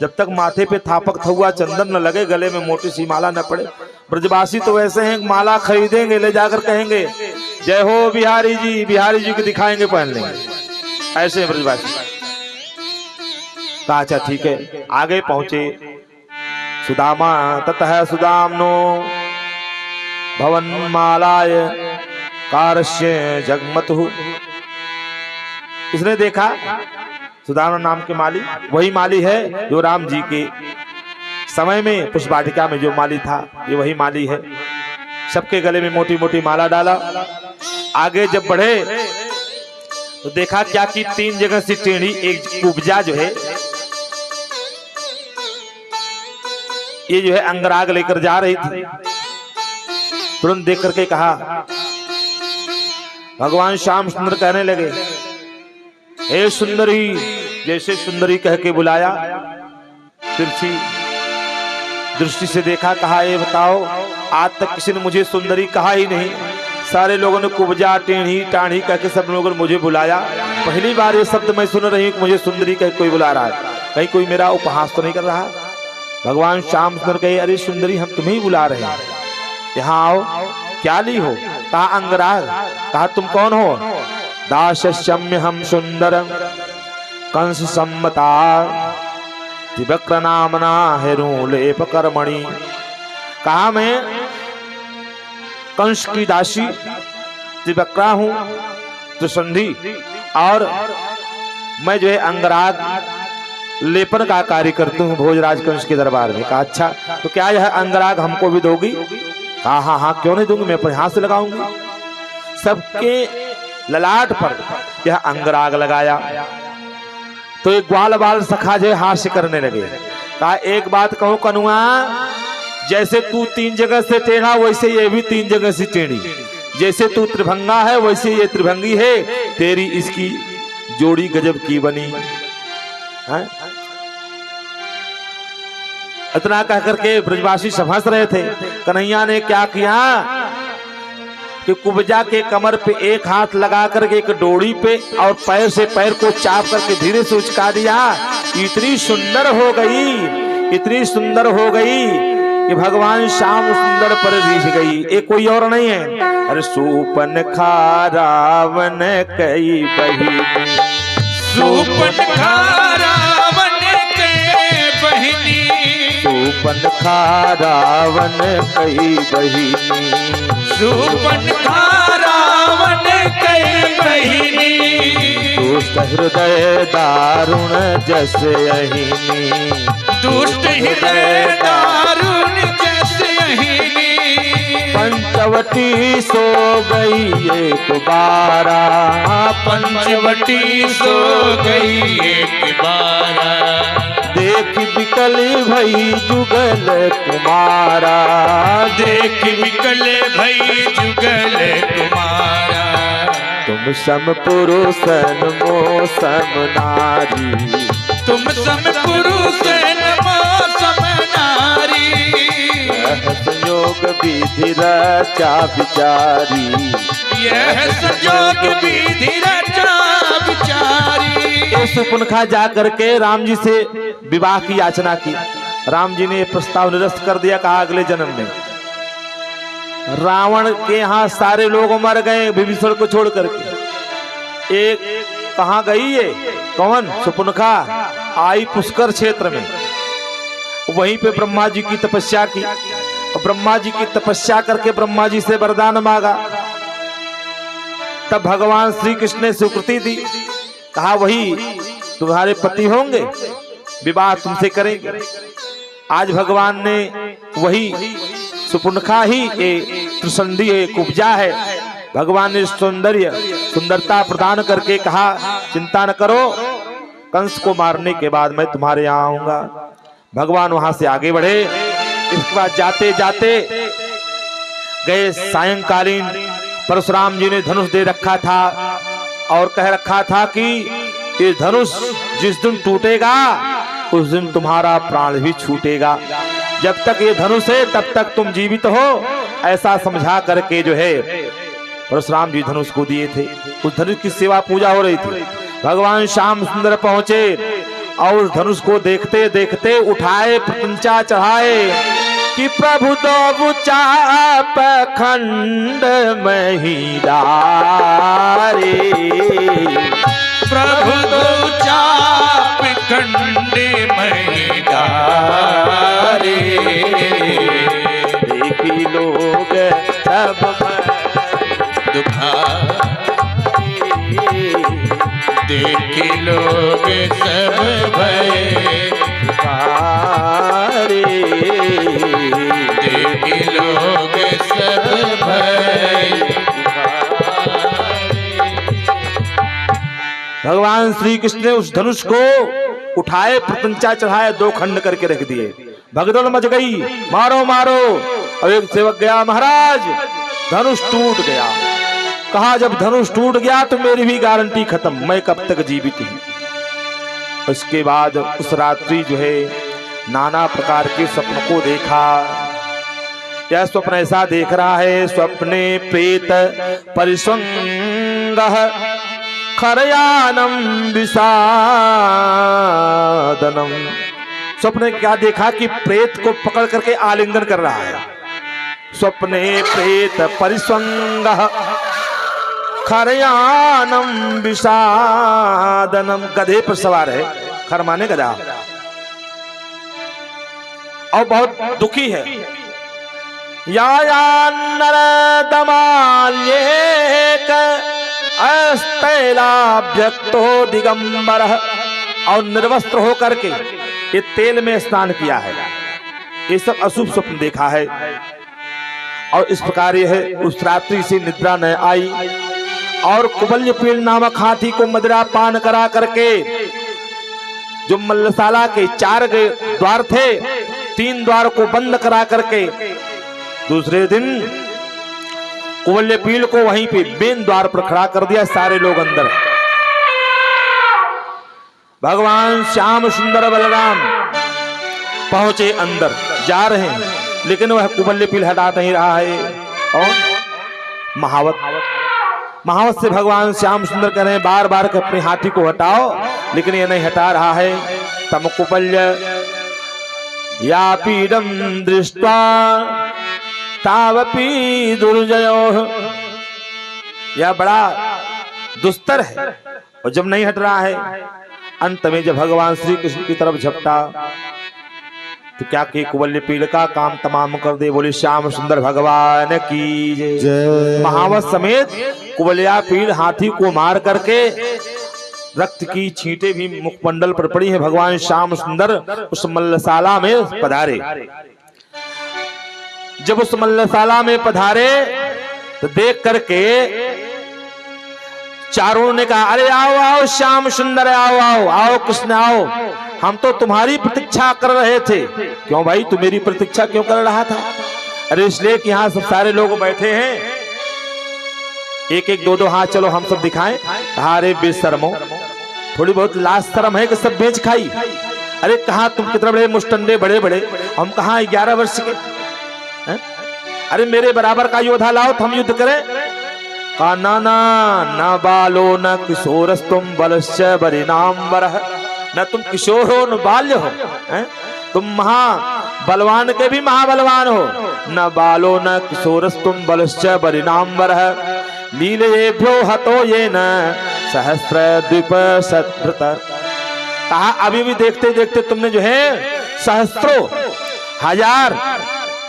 जब तक माथे पे थापक थहुआ चंदन न लगे, गले में मोटी सी माला न पड़े, ब्रजवासी तो वैसे हैं, माला खरीदेंगे ले जाकर कहेंगे जय हो बिहारी जी को दिखाएंगे पहन लेंगे, ऐसे हैं ब्रजवासी। कहा अच्छा ठीक है। आगे पहुंचे सुदामा, ततः सुदामनो भवन मालाय कारस्य जगमतु। इसने देखा सुदामा नाम के माली वही माली है जो राम जी के समय में पुष्प वाटिका में जो माली था, ये वही माली है। सबके गले में मोटी मोटी माला डाला। आगे जब बढ़े तो देखा क्या कि 3 जगह से टेढ़ी एक कुब्जा जो है, ये जो है अंगराग लेकर जा रही थी। तुरंत देख करके कहा, भगवान श्याम सुंदर कहने लगे हे सुंदरी, जैसे सुंदरी कह के बुलाया, तिरछी दृष्टि से देखा। कहा ये बताओ, आज तक किसी ने मुझे सुंदरी कहा ही नहीं, सारे लोगों ने कुब्जा टेढ़ी टाढ़ी कह के सब लोगों ने मुझे बुलाया। पहली बार ये शब्द मैं सुन रही हूँ कि मुझे सुंदरी कह कोई बुला रहा है, कहीं कोई मेरा उपहास तो नहीं कर रहा। भगवान श्याम सुंदर कहे अरे सुंदरी हम तुम्हें ही बुला रहे हैं, यहाँ आओ, क्या ली हो? कहा अंगराग। कहा तुम कौन हो? दास्यम्य हम सुंदरम कंस सम्मता त्रिवक्र नामना हेरूलेप कर्मणि। कहा मैं कंस की दासी त्रिवक्रा हूं, त्रिसंधि, और मैं जो है अंगराग लेपन का कार्य करती हूँ भोजराज कंस के दरबार में। कहा अच्छा, तो क्या यह अंगराग हमको भी दोगी? कहा हाँ हाँ क्यों नहीं दूंगी, मैं अपने हाथ से लगाऊंगी। सबके ललाट पर यह अंगराग लगाया तो एक ग्वाल बाल सखा जो हाथ से करने लगे। कहा एक बात कहूं कनुआ, जैसे तू 3 जगह से टेढ़ा वैसे ये भी 3 जगह से टेढ़ी, जैसे तू त्रिभंगा है वैसे ये त्रिभंगी है, तेरी इसकी जोड़ी गजब की बनी है। इतना कह करके ब्रजवासी सब हंस रहे थे। कन्हैया ने क्या किया कि कुब्जा के कमर पे एक हाथ लगा करके एक डोरी पे और पैर से पैर को चाप करके धीरे से उचका दिया। इतनी सुंदर हो गई, इतनी सुंदर हो गई कि भगवान श्याम सुंदर पर रीझ गई। एक कोई और नहीं है, अरे सूपन खा रावण कई बहिनी, सूपन खा रावण कई बहिनी, सूपन खा रावण कई बहिनी, सूपन खा रावण कई बहिनी, दुष्ट हृदय दारुण जस अहिनी, दुष्ट हृदय दारुण जस अहिनी, पंचवटी सो गई एक बारा, पंचवटी सो गई एक बारा, देख बिकल भई जुगल कुमारा, देख बिकल भई जुगल कुमारा, तुम सम पुरुषन मो सम नारी, तुम सम पुरुषन मो सम नारी, संयोग विधि रचा विचारी, यह संयोग विधि रचा विचारी। सुपुनखा जा करके राम जी से विवाह की याचना की। राम जी ने प्रस्ताव निरस्त कर दिया। कहा अगले जन्म में रावण के यहाँ सारे लोग मर गए विभीषण को छोड़ करके। एक कहाँ गई है? कौन? सुपुनखा आई पुष्कर क्षेत्र में, वहीं पे ब्रह्मा जी की तपस्या की और ब्रह्मा जी की तपस्या करके ब्रह्मा जी से वरदान मांगा। तब भगवान श्री कृष्ण ने स्वीकृति दी। कहा वही तुम्हारे पति होंगे, विवाह तुमसे करेंगे। आज भगवान ने वही सुपुनखा ही त्रिसंधि है, कुब्जा है, भगवान ने सुंदरता प्रदान करके कहा चिंता न करो, कंस को मारने के बाद मैं तुम्हारे यहाँ आऊंगा। भगवान वहां से आगे बढ़े। इसके बाद जाते जाते गए सायंकालीन परशुराम जी ने धनुष दे रखा था और कह रखा था कि ये धनुष जिस दिन टूटेगा उस दिन तुम्हारा प्राण भी छूटेगा, जब तक ये धनुष है तब तक तुम जीवित हो, ऐसा समझा करके जो है परशुराम जी धनुष को दिए थे। उस धनुष की सेवा पूजा हो रही थी। भगवान श्याम सुंदर पहुंचे और उस धनुष को देखते देखते उठाए, प्रत्यंचा चढ़ाए कि प्रभु दो चाप खंड महिलारे, प्रभु दो चाप खंडे महिलारे, देखी लोग सब दुखा देखी लोग सब भय पुकारे, देखी लोग सब भय। भगवान श्री कृष्ण ने उस धनुष को उठाए, प्रत्यंचा चढ़ाए, दो खंड करके रख दिए। भगदड़ मच गई, मारो मारो। और एक सेवक गया, महाराज धनुष टूट गया। कहा जब धनुष टूट गया तो मेरी भी गारंटी खत्म, मैं कब तक जीवित हूं। उसके बाद उस रात्रि जो है नाना प्रकार के स्वप्न को देखा। यह स्वप्न ऐसा देख रहा है, स्वप्ने प्रेत परिसंग खरयानम विषादनम। स्वप्न क्या देखा कि प्रेत को पकड़ करके आलिंगन कर रहा है। स्वप्ने प्रेत परिसंग खरयानम विषादनम। गधे पर सवार है, खर माने गधा, और बहुत दुखी है। नरदमाल्येक अस्तैलाभ्यक्तो दिगंबर। और निर्वस्त्र होकर के ये तेल में स्नान किया है। ये सब अशुभ स्वप्न देखा है। और इस प्रकार यह उस रात्रि से निद्रा न आई। और कुबल्यपीड़ नामक हाथी को मदिरा पान करा करके, जो मल्लशाला के 4 द्वार थे, 3 द्वार को बंद करा करके दूसरे दिन कुबल्यपीड़ को वहीं पे मेन द्वार पर खड़ा कर दिया। सारे लोग अंदर हैं। भगवान श्याम सुंदर बलराम पहुंचे अंदर, जा रहे हैं, लेकिन वह कुबल्यपीड़ हटा नहीं रहा है। और महावत से भगवान श्याम सुंदर कह रहे हैं बार बार के अपने हाथी को हटाओ, लेकिन यह नहीं हटा रहा है। तम कुबल्य या पीडम दृष्ट्वा तावपी दुर्जयो। यह बड़ा दुस्तर है और जब नहीं हट रहा है। अंत में जब भगवान श्री कृष्ण की तरफ झपटा तो क्या कि कुबल्यपीड़ का काम तमाम कर दे। बोले श्याम सुंदर भगवान की जय। महावत समेत कुबल्यपीड़ हाथी को मार करके रक्त की छींटे भी मुखमंडल पर पड़ी है। भगवान श्याम सुंदर उस मल्लशाला में पधारे। जब उस मल्लशाला में पधारे तो देख करके चारों ने कहा, अरे आओ आओ श्याम सुंदर, आओ आओ आओ कृष्ण आओ, हम तो तुम्हारी प्रतीक्षा कर रहे थे। क्यों भाई, तू मेरी प्रतीक्षा क्यों कर रहा था? अरे इसलिए कि यहाँ सब सारे लोग बैठे हैं, एक एक दो दो हाथ चलो हम सब दिखाएं। कहा अरे बेशर्मो, थोड़ी बहुत लाज शर्म है कि सब बेच खाई। अरे कहा तुम कितने बड़े मुस्टंडे, बड़े बड़े, हम कहा 11 वर्ष के हैं? अरे मेरे बराबर का योद्धा लाओ तो हम युद्ध करें। कहा ना ना न बालो न किशोरस तुम बलश्च बरिनाम, न तुम किशोर हो न बाल्य हो, तुम महा बलवान के भी महाबलवान हो। न बालो न किशोरस तुम बलश्च बरिनाम, लीलेभ्यो हतो ये न सहस्र द्वीप सत्भृत। कहा अभी भी देखते देखते तुमने जो है सहस्त्रों 1000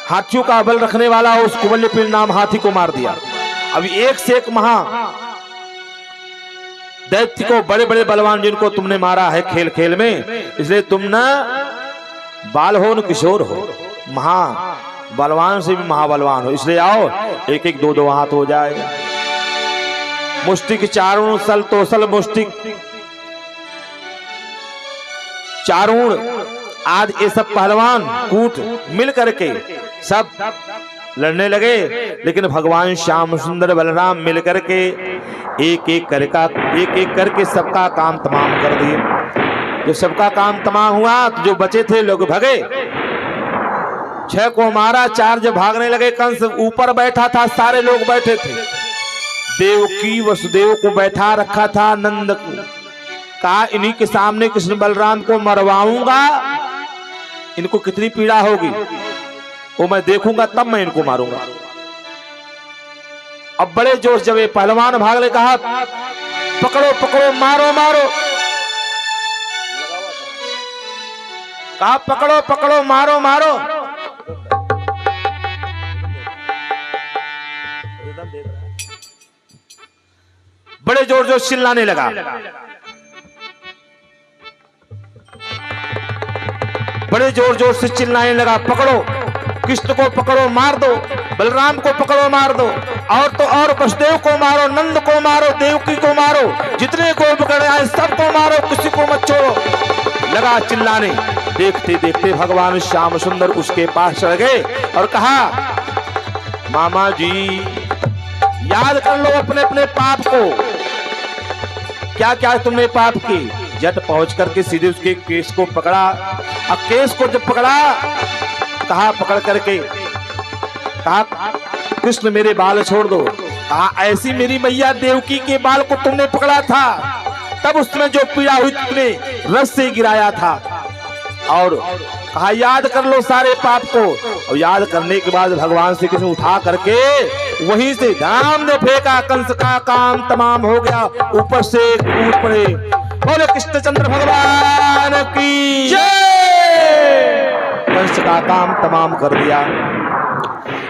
हाथियों का बल रखने वाला उस कुबल्यपीड़ नाम हाथी को मार दिया। अभी एक से एक महा दैत्य को, बड़े बड़े बलवान जिनको तुमने मारा है खेल खेल में, इसलिए तुम न बाल हो न किशोर हो, महा बलवान से भी महाबलवान हो। इसलिए आओ एक एक दो दो हाथ हो जाए। मुष्टिक चारुण सल तोसल मुष्टिक चारुण आज ये सब पहलवान कूट मिल करके सब लड़ने लगे। लेकिन भगवान श्याम सुंदर बलराम मिल करके एक एक करके सबका काम तमाम कर दिए। जब सबका काम तमाम हुआ तो जो बचे थे लोग भगे। 6 को मारा, 4 जब भागने लगे, कंस ऊपर बैठा था, सारे लोग बैठे थे। देवकी वसुदेव को बैठा रखा था, नंद को कहा इन्हीं के सामने कृष्ण बलराम को मरवाऊंगा, इनको कितनी पीड़ा होगी। वो मैं देखूंगा तब मैं इनको मारूंगा। अब बड़े जोश जब ये पहलवान भागले, कहा पकड़ो पकड़ो मारो मारो, कहा पकड़ो पकड़ो मारो मारो। बड़े जोर जोर चिल्लाने लगा, बड़े जोर जोर से चिल्लाने लगा, पकड़ो कृष्ण को पकड़ो मार दो, बलराम को पकड़ो मार दो, और तो और वसुदेव को मारो, नंद को मारो, देवकी को मारो, जितने को पकड़े आए सबको मारो, किसी को मत छोड़ो। लगा चिल्लाने। देखते देखते भगवान श्याम सुंदर उसके पास चढ़ गए और कहा, मामा जी याद कर लो अपने अपने पाप को, क्या क्या तुमने पाप की। जट पहुंच करके सीधे उसके केस को पकड़ा। अब केस को जब पकड़ा, कहा पकड़ करके कहा कृष्ण मेरे बाल छोड़ दो। कहा ऐसी मेरी मैया देवकी के बाल को तुमने पकड़ा था, तब उसमें जो पीड़ा हुई तुमने रस से गिराया था। और कहा याद कर लो सारे पाप को। और याद करने के बाद भगवान श्री कृष्ण उठा करके वहीं से धाम ने फेंका, कंस का काम तमाम हो गया, ऊपर से कूद पड़े। बोले कृष्णचंद्र भगवान की जय। कंस का काम तमाम कर दिया।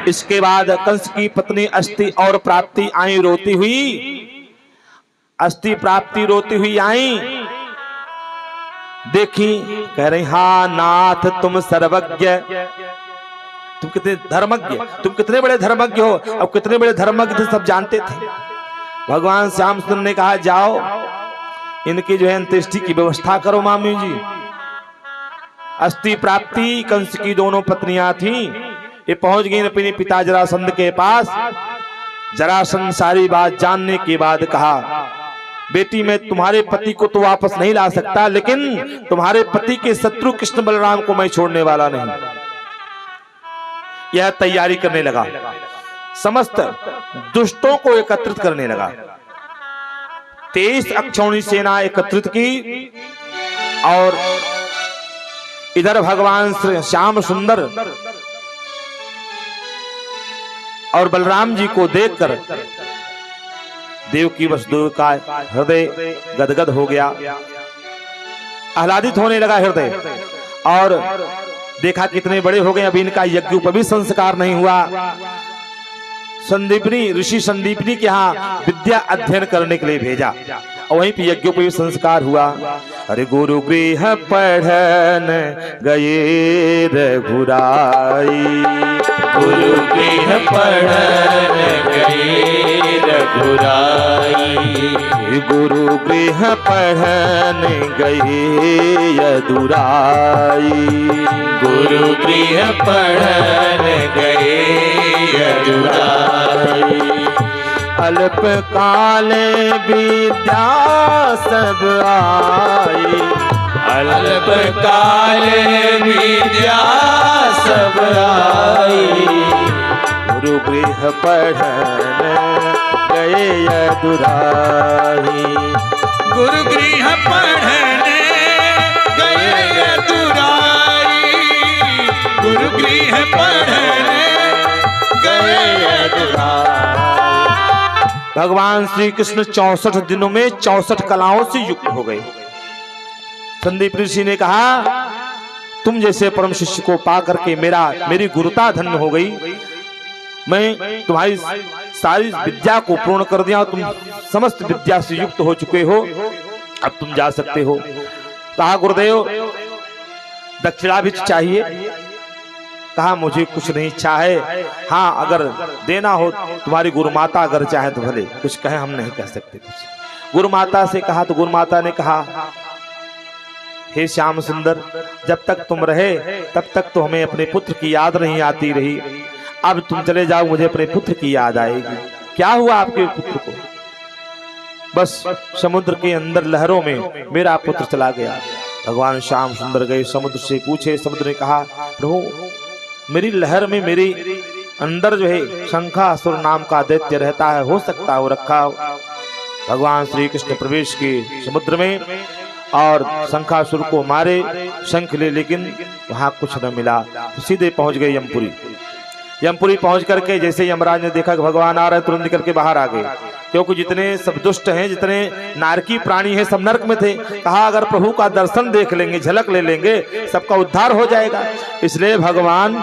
इसके बाद कंस की पत्नी अस्ति और प्राप्ति आई रोती हुई, अस्ति प्राप्ति रोती हुई आई, देखी कह रही हाँ नाथ तुम सर्वज्ञ, तुम कितने धर्मज्ञ, तुम कितने बड़े धर्मज्ञ हो। अब कितने बड़े धर्मज्ञ थे सब जानते थे। भगवान श्याम सुंदर ने कहा जाओ इनकी जो है अंत्येष्टि की व्यवस्था करो मामी जी। अस्ति प्राप्ति कंस की दोनों पत्नियां थीं, ये पहुंच गई अपने पिता जरासंध के पास। जरासंध सारी बात जानने के बाद कहा बेटी मैं तुम्हारे पति को तो वापस नहीं ला सकता, लेकिन तुम्हारे पति के शत्रु कृष्ण बलराम को मैं छोड़ने वाला नहीं। यह तैयारी करने लगा, समस्त दुष्टों को एकत्रित करने लगा। 23 अक्षौणी सेना एकत्रित की और इधर भगवान श्री श्याम सुंदर और बलराम जी को देखकर देवकी वसुदेव का हृदय गदगद हो गया, आह्लादित होने लगा हृदय। और देखा कितने बड़े हो गए, अभी इनका यज्ञ पर भी संस्कार नहीं हुआ। संदीपनी ऋषि संदीपनी के यहाँ विद्या अध्ययन करने के लिए भेजा और वहीं पे यज्ञों पर भी संस्कार हुआ। अरे गुरु गृह पढ़न गए रघुराई, गुरु गृह पढ़न गए रघुराई, गुरु गृह पढ़न गए यदुराई, गुरु गृह पढ़न गए यदुराई। अल्प काले विद्या सब आई, अल्प काले विद्या सब आई, गुरु गृह पढ़न गए यदुराई, गुरु गृह पढ़ने गए यदुराई, गुरु गृह पढ़ने गए यदुराई। भगवान श्री कृष्ण 64 दिनों में 64 कलाओं से युक्त हो गए। संदीप ऋषि ने कहा तुम जैसे परम शिष्य को पा करके मेरी गुरुता धन्य हो गई। मैं तुम्हारी सारी विद्या को पूर्ण कर दिया, तुम समस्त विद्या से युक्त हो चुके हो, अब तुम जा सकते हो। कहा गुरुदेव दक्षिणा भी चाहिए। कहा मुझे कुछ नहीं इच्छा है, हाँ अगर देना हो तुम्हारी गुरु माता अगर चाहे तो भले, कुछ कहे हम नहीं कह सकते कुछ। गुरु माता से कहा तो गुरु माता ने कहा हे श्याम सुंदर जब तक तुम रहे तब तक तो हमें अपने पुत्र की याद नहीं आती रही, अब तुम चले जाओ मुझे अपने पुत्र की याद आएगी। क्या हुआ आपके पुत्र को? बस समुद्र के अंदर लहरों में मेरा पुत्र चला गया। भगवान श्याम सुंदर गए समुद्र से पूछे, समुद्र ने कहा प्रभु मेरी लहर में मेरे अंदर जो है शंखासुर नाम का दैत्य रहता है, हो सकता है वो रखा हो। भगवान श्री कृष्ण प्रवेश के समुद्र में और शंखासुर को मारे, शंख ले, लेकिन वहां कुछ न मिला। तो सीधे पहुंच गए यमपुरी। यमपुरी पहुंच करके जैसे यमराज ने देखा कि भगवान आ रहे, तुरंत निकल के बाहर आ गए, क्योंकि जितने सब दुष्ट हैं, जितने नारकी प्राणी हैं, सब नरक में थे। कहा अगर प्रभु का दर्शन देख लेंगे, झलक ले लेंगे, सबका उद्धार हो जाएगा। इसलिए भगवान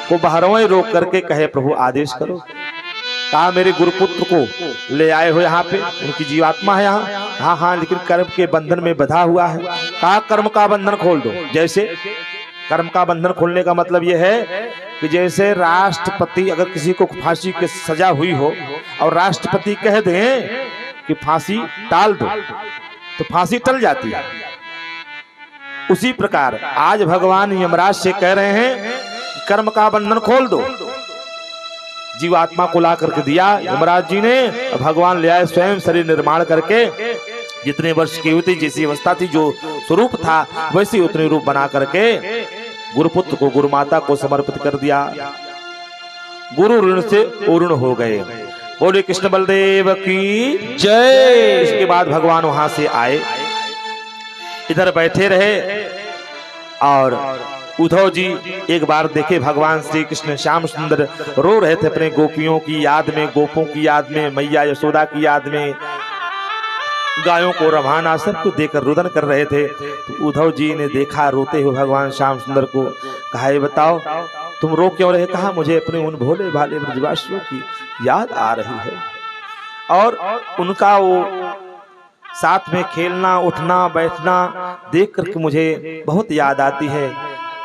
को बाहरों रोक करके कहे प्रभु आदेश करो। कहा मेरे गुरुपुत्र को ले आए हो यहाँ पे, उनकी जीवात्मा है यहाँ। हाँ हाँ, लेकिन कर्म के बंधन में बंधा हुआ है। कहा कर्म का बंधन खोल दो। जैसे कर्म का बंधन खोलने का मतलब यह है कि जैसे राष्ट्रपति अगर किसी को फांसी की सजा हुई हो और राष्ट्रपति कह दें कि फांसी टाल दो, तो फांसी टल जाती है। उसी प्रकार आज भगवान यमराज से कह रहे हैं कर्म का बंधन खोल दो। जीवात्मा को ला करके दिया यमराज जी ने। भगवान ले आए स्वयं शरीर निर्माण करके, जितने वर्ष की हुई थी, जैसी अवस्था थी, जो स्वरूप था वैसे उतने रूप बना करके गुरुपुत्र को, गुरु माता को समर्पित कर दिया। गुरु ऋण से उऋण हो गए। बोले कृष्ण बलदेव की जय। इसके बाद भगवान वहां से आए, इधर बैठे रहे और उद्धव जी एक बार देखे भगवान श्री कृष्ण श्याम सुंदर रो रहे थे अपने गोपियों की याद में, गोपों की याद में, मैया यशोदा की याद में, गायों को रवाना सबको देकर रुदन कर रहे थे। तो उद्धव जी ने देखा रोते हुए भगवान श्याम सुंदर को। कहा ये बताओ तुम रो क्यों रहे? कहा मुझे अपने उन भोले भाले ब्रजवासियों की याद आ रही है और उनका वो साथ में खेलना, उठना, बैठना देख करके मुझे बहुत याद आती है।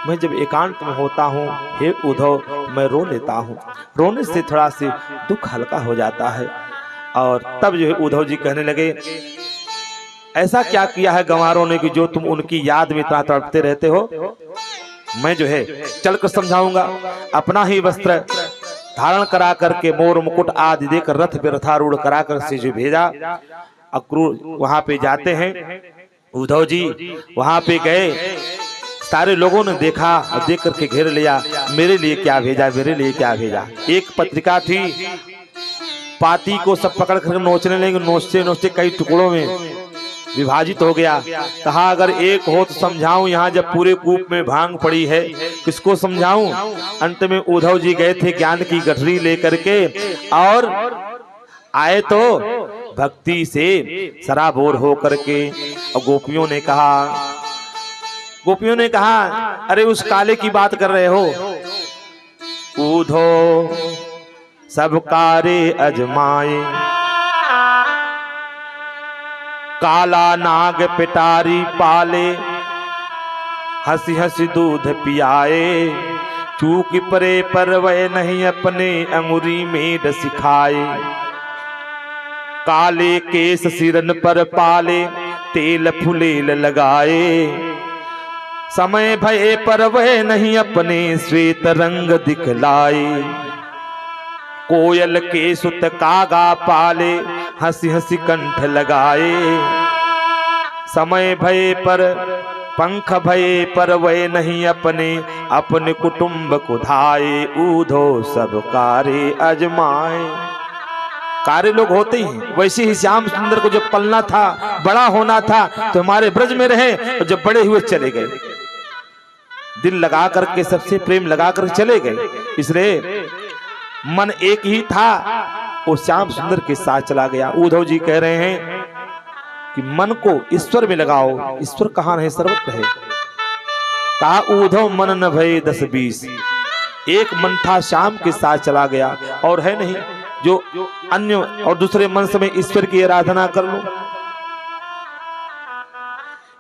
मैं जब एकांत में होता हूँ हे उद्धव, मैं रो लेता हूँ। रोने से थोड़ा सी दुख हल्का हो जाता है। और तब जो है उद्धव जी कहने लगे ऐसा क्या किया है गंवारों ने कि जो तुम उनकी याद में इतना तड़पते रहते हो? मैं जो है चलकर समझाऊंगा। अपना ही वस्त्र धारण करा करके, मोर मुकुट आदि देकर रथ पे रथारूढ़ करा कर से जो भेजा। अक्रूर वहां पे जाते हैं, उद्धव जी वहां पे गए, सारे लोगों ने देखा और देख करके घेर लिया। मेरे लिए क्या भेजा, मेरे लिए क्या भेजा? एक पत्रिका थी, पाती को सब पकड़ कर नोचने लेंगे, नोचते नोचते कई टुकड़ों में विभाजित हो गया। कहा अगर एक हो तो समझाऊं, यहाँ जब पूरे कूप में भांग पड़ी है किसको समझाऊं? अंत में उद्धव जी गए थे ज्ञान की गठरी लेकर के और आए तो भक्ति से सराबोर हो करके। और गोपियों ने कहा अरे उस काले की बात कर रहे हो? उद्धव सब कारे अजमाए, काला नाग पिटारी पाले, हंसी हंसी दूध पियाए, चूक परे पर वह नहीं अपने अंगुरी में डस सिखाए। काले केस सिरन पर पाले, तेल फुलेल लगाए, समय भये पर वह नहीं अपने श्वेत रंग दिखलाए। कोयल के सुत कागा पाले, हंसी हंसी कंठ लगाए, समय भये पर पंख भये पर वह नहीं अपने कुटुंब को धाये। ऊधो सब कारे अजमाए। कार्य लोग होते ही, वैसे ही श्याम सुंदर को जब पलना था, बड़ा होना था, तो हमारे ब्रज में रहे और जब बड़े हुए चले गए, दिल लगा करके सबसे प्रेम लगा कर चले गए। इसलिए मन एक ही था, वो श्याम सुंदर के साथ चला गया। उद्धव जी कह रहे हैं कि मन को ईश्वर में लगाओ। ईश्वर कहाँ रहे? सर्वत्र है। कहा उद्धव मन न भय 10-20, एक मन था श्याम के साथ चला गया और है नहीं जो अन्य और दूसरे मन से मैं ईश्वर की आराधना कर लूं।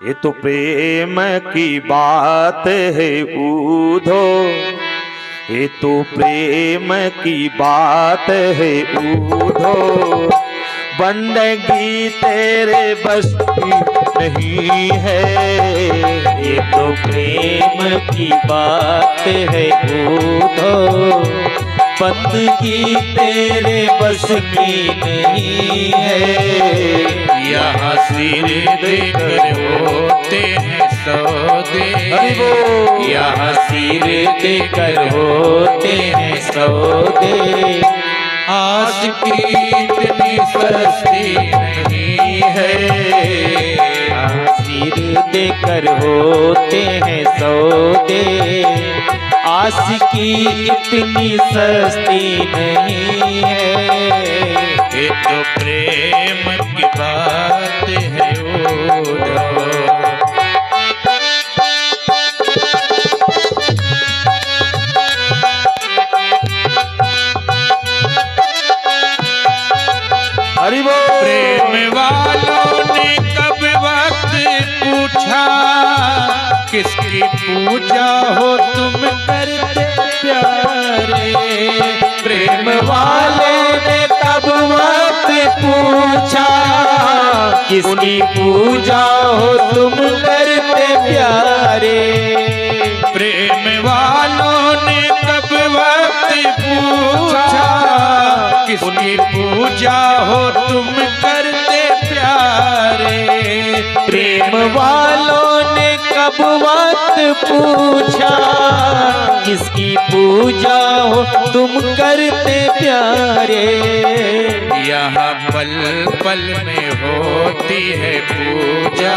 ये तो प्रेम की बात है उद्धव, ये तो प्रेम की बात है उद्धव, बंदगी तेरे बस की नहीं है। ये तो प्रेम की बात है उद्धव, बंदगी तेरे बस की नहीं है। यहाँ सिर देकर होते हैं सौदे, यहाँ सिर देकर होते हैं सौदे, आस की इतनी सस्ती नहीं है। आस सिर देकर होते हैं सौदे, आशिकी इतनी सस्ती नहीं है। ये तो प्रेम की बात है उधो। हरि बोल। प्रेम वालों ने कब वक्त पूछा, किसकी पूजा हो तुम करते प्यारे। प्रेम वाले ने तब वक्त पूछा, किसकी पूजा हो तुम करते प्यारे। प्रेम वालों ने कब वक्त पूछा, किसकी पूजा हो तुम करते प्यारे। प्रेम वालों ने कब वक्त पूछा, किसकी पूजा हो तुम करते प्यारे। यहाँ पल पल में होती है पूजा,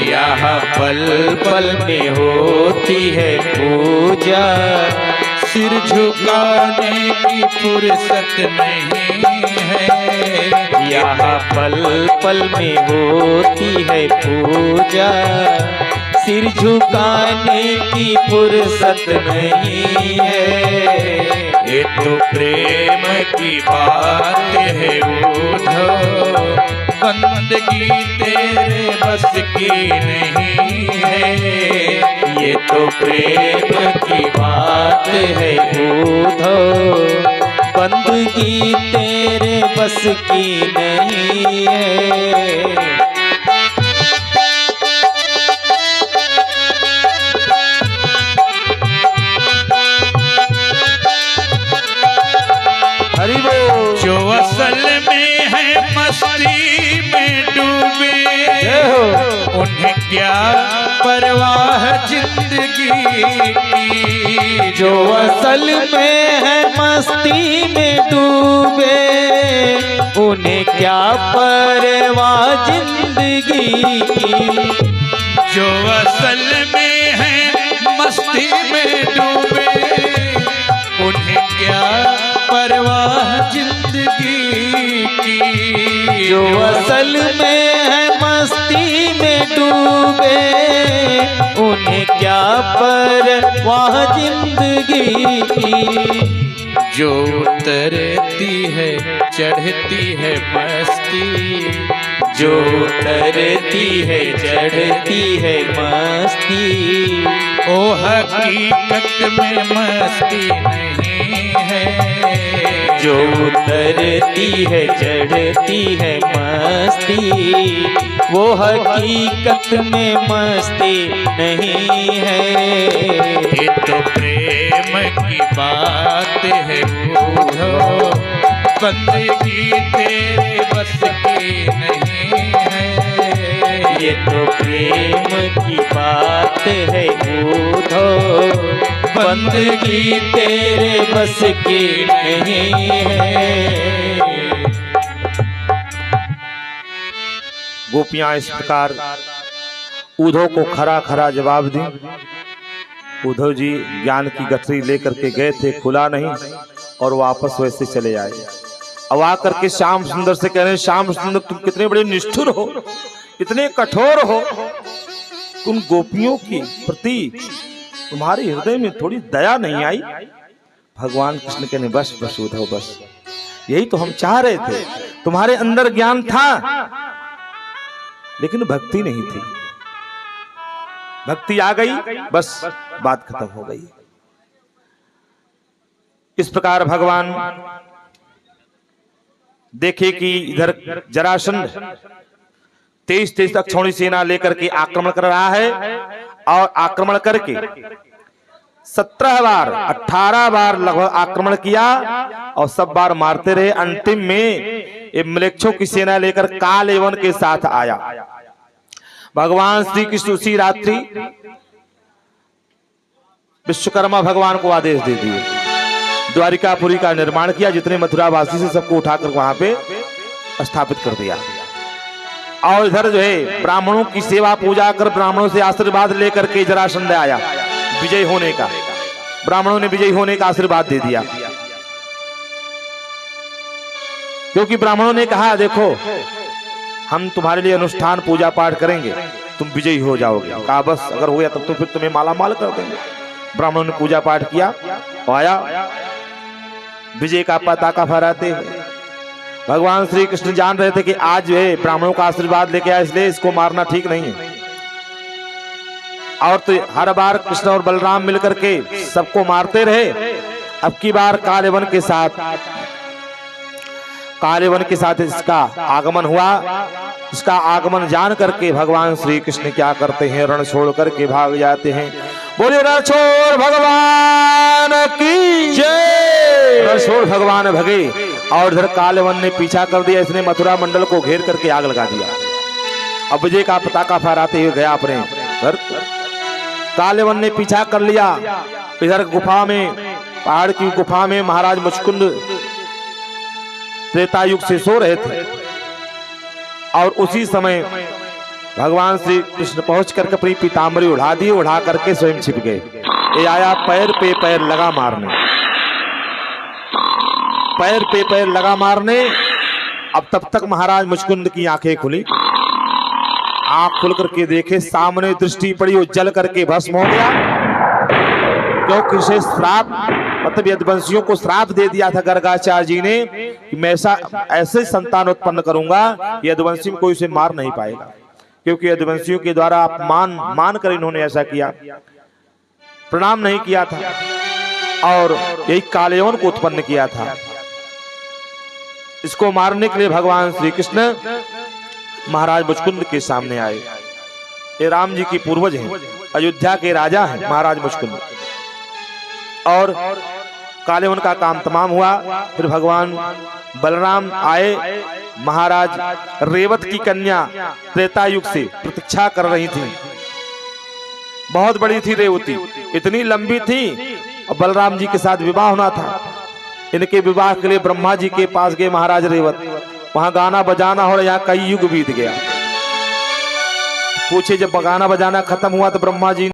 यहाँ पल पल में होती है पूजा, सिर झुकाने की फुर्सत नहीं है। यहाँ पल पल में होती है पूजा, सिर झुकाने की फुर्सत नहीं है। ये तो प्रेम की बात है उधो, बंदगी तेरे बस की नहीं है। ये तो प्रेम की बात है उधो, बंदगी तेरे बस की नहीं है। हरि बोल। जो असल में है मस्ती में डूबे, उन्हें क्या परवाह जिंदगी की। जो असल में है मस्ती में डूबे, उन्हें क्या परवाह जिंदगी की। जो असल में है मस्ती में डूबे, उन्हें क्या परवाह जिंदगी की। जो असल में है मस्ती में डूबे, उन्हें क्या परवाह जिंदगी की। जो उतरती है चढ़ती है मस्ती, जो उतरती है चढ़ती है मस्ती, ओ हकीकत में मस्ती नहीं है। जो उतरती है चढ़ती है मस्ती, वो हकीकत में मस्ती नहीं है। ये तो प्रेम की बात है उधो, बंदगी तेरे बस की नहीं है। ये तो प्रेम की बात है उधो, बंदगी तेरे बस की नहीं है। गोपियां इस प्रकार उद्धव को खरा खरा जवाब दी। उद्धव जी ज्ञान की गठरी लेकर के गए थे, खुला नहीं और वापस वैसे चले आए। अब आकर के श्याम सुंदर से कह रहे हैं, श्याम सुंदर तुम कितने बड़े निष्ठुर हो, इतने कठोर हो, तुम गोपियों की प्रति तुम्हारे हृदय में थोड़ी दया नहीं आई। भगवान कृष्ण कहने बस बस उद्धव बस, यही तो हम चाह रहे थे। तुम्हारे अंदर ज्ञान था लेकिन भक्ति नहीं थी, भक्ति आ गई बस बात खत्म हो गई। इस प्रकार भगवान देखे कि इधर जरासंध तेज तक छोड़ी सेना लेकर के आक्रमण कर रहा है और आक्रमण करके 17 बार 18 बार लगभग आक्रमण किया और सब बार मारते रहे। अंतिम में ये म्लेच्छों की सेना लेकर काल एवं के साथ आया। भगवान श्री कृष्ण उसी रात्रि विश्वकर्मा भगवान को आदेश दे दिए, द्वारिकापुरी का निर्माण किया, जितने मथुरावासी से सबको उठाकर वहां पे स्थापित कर दिया। और इधर जो है ब्राह्मणों की सेवा पूजा कर ब्राह्मणों से आशीर्वाद लेकर के जरासंध आया विजय होने का। ब्राह्मणों ने विजय होने का आशीर्वाद दे दिया, क्योंकि ब्राह्मणों ने कहा देखो हम तुम्हारे लिए अनुष्ठान पूजा पाठ करेंगे, तुम विजयी हो जाओगे। कहा बस अगर हो गया तब तो फिर तुम्हें माला माल कर देंगे। ब्राह्मणों ने पूजा पाठ किया, आया विजय का पताका फहराते हुए। भगवान श्री कृष्ण जान रहे थे कि आज जो है ब्राह्मणों का आशीर्वाद लेके आया, इसलिए इसको मारना ठीक नहीं है। और तो हर बार कृष्ण और बलराम मिलकर के सबको मारते रहे। अब की बार कालेवन के साथ इसका आगमन हुआ। इसका आगमन जान करके भगवान श्री कृष्ण क्या करते हैं, रण छोड़ करके भाग जाते हैं। बोले रण छोड़ भगवान की जय। रण छोड़ भगवान भगे और इधर कालेवन ने पीछा कर दिया। इसने मथुरा मंडल को घेर करके आग लगा दिया। अब विजय का पताका फहराते हुए गया अपने घर। कालेवन ने पीछा कर लिया। इधर गुफा में, पहाड़ की गुफा में महाराज मुचकुंद त्रेता युग से सो रहे थे। और उसी समय भगवान श्री कृष्ण पहुंच करके अपनी पीताम्बरी उड़ा दी, उड़ा करके स्वयं छिप गए। ये आया पैर पे पैर लगा मारने, पैर पे पैर लगा मारने। अब तब तक महाराज मुचकुंद की आंखें खुली। आंख खुल करके देखे, सामने दृष्टि पड़ी, वो जल करके भस्म हो गया। क्योंकि उसे श्राप, मतलब यदुवंशियों को श्राप दे दिया था गर्गाचार्य जी ने कि मैं ऐसे संतान उत्पन्न करूंगा यदुवंशी में कोई उसे मार नहीं पाएगा। क्योंकि यदुवंशियों के द्वारा अपमान मान कर इन्होंने ऐसा किया, प्रणाम नहीं किया था और यही कालेवन को उत्पन्न किया था। इसको मारने के लिए भगवान श्री कृष्ण महाराज मुचकुंद के सामने आए। ये राम जी की पूर्वज हैं, अयोध्या के राजा हैं महाराज मुचकुंद। और कालेवन का काम तमाम हुआ। फिर भगवान बलराम आए। महाराज रेवत की कन्या त्रेता युग से प्रतीक्षा कर रही थी। बहुत बड़ी थी रेवती, इतनी लंबी थी। और बलराम जी के साथ विवाह होना था। इनके विवाह के लिए ब्रह्मा जी के पास गए महाराज रेवत। वहां गाना बजाना हो, यहाँ कई युग बीत गया। पूछे जब गाना बजाना खत्म हुआ तो ब्रह्मा जी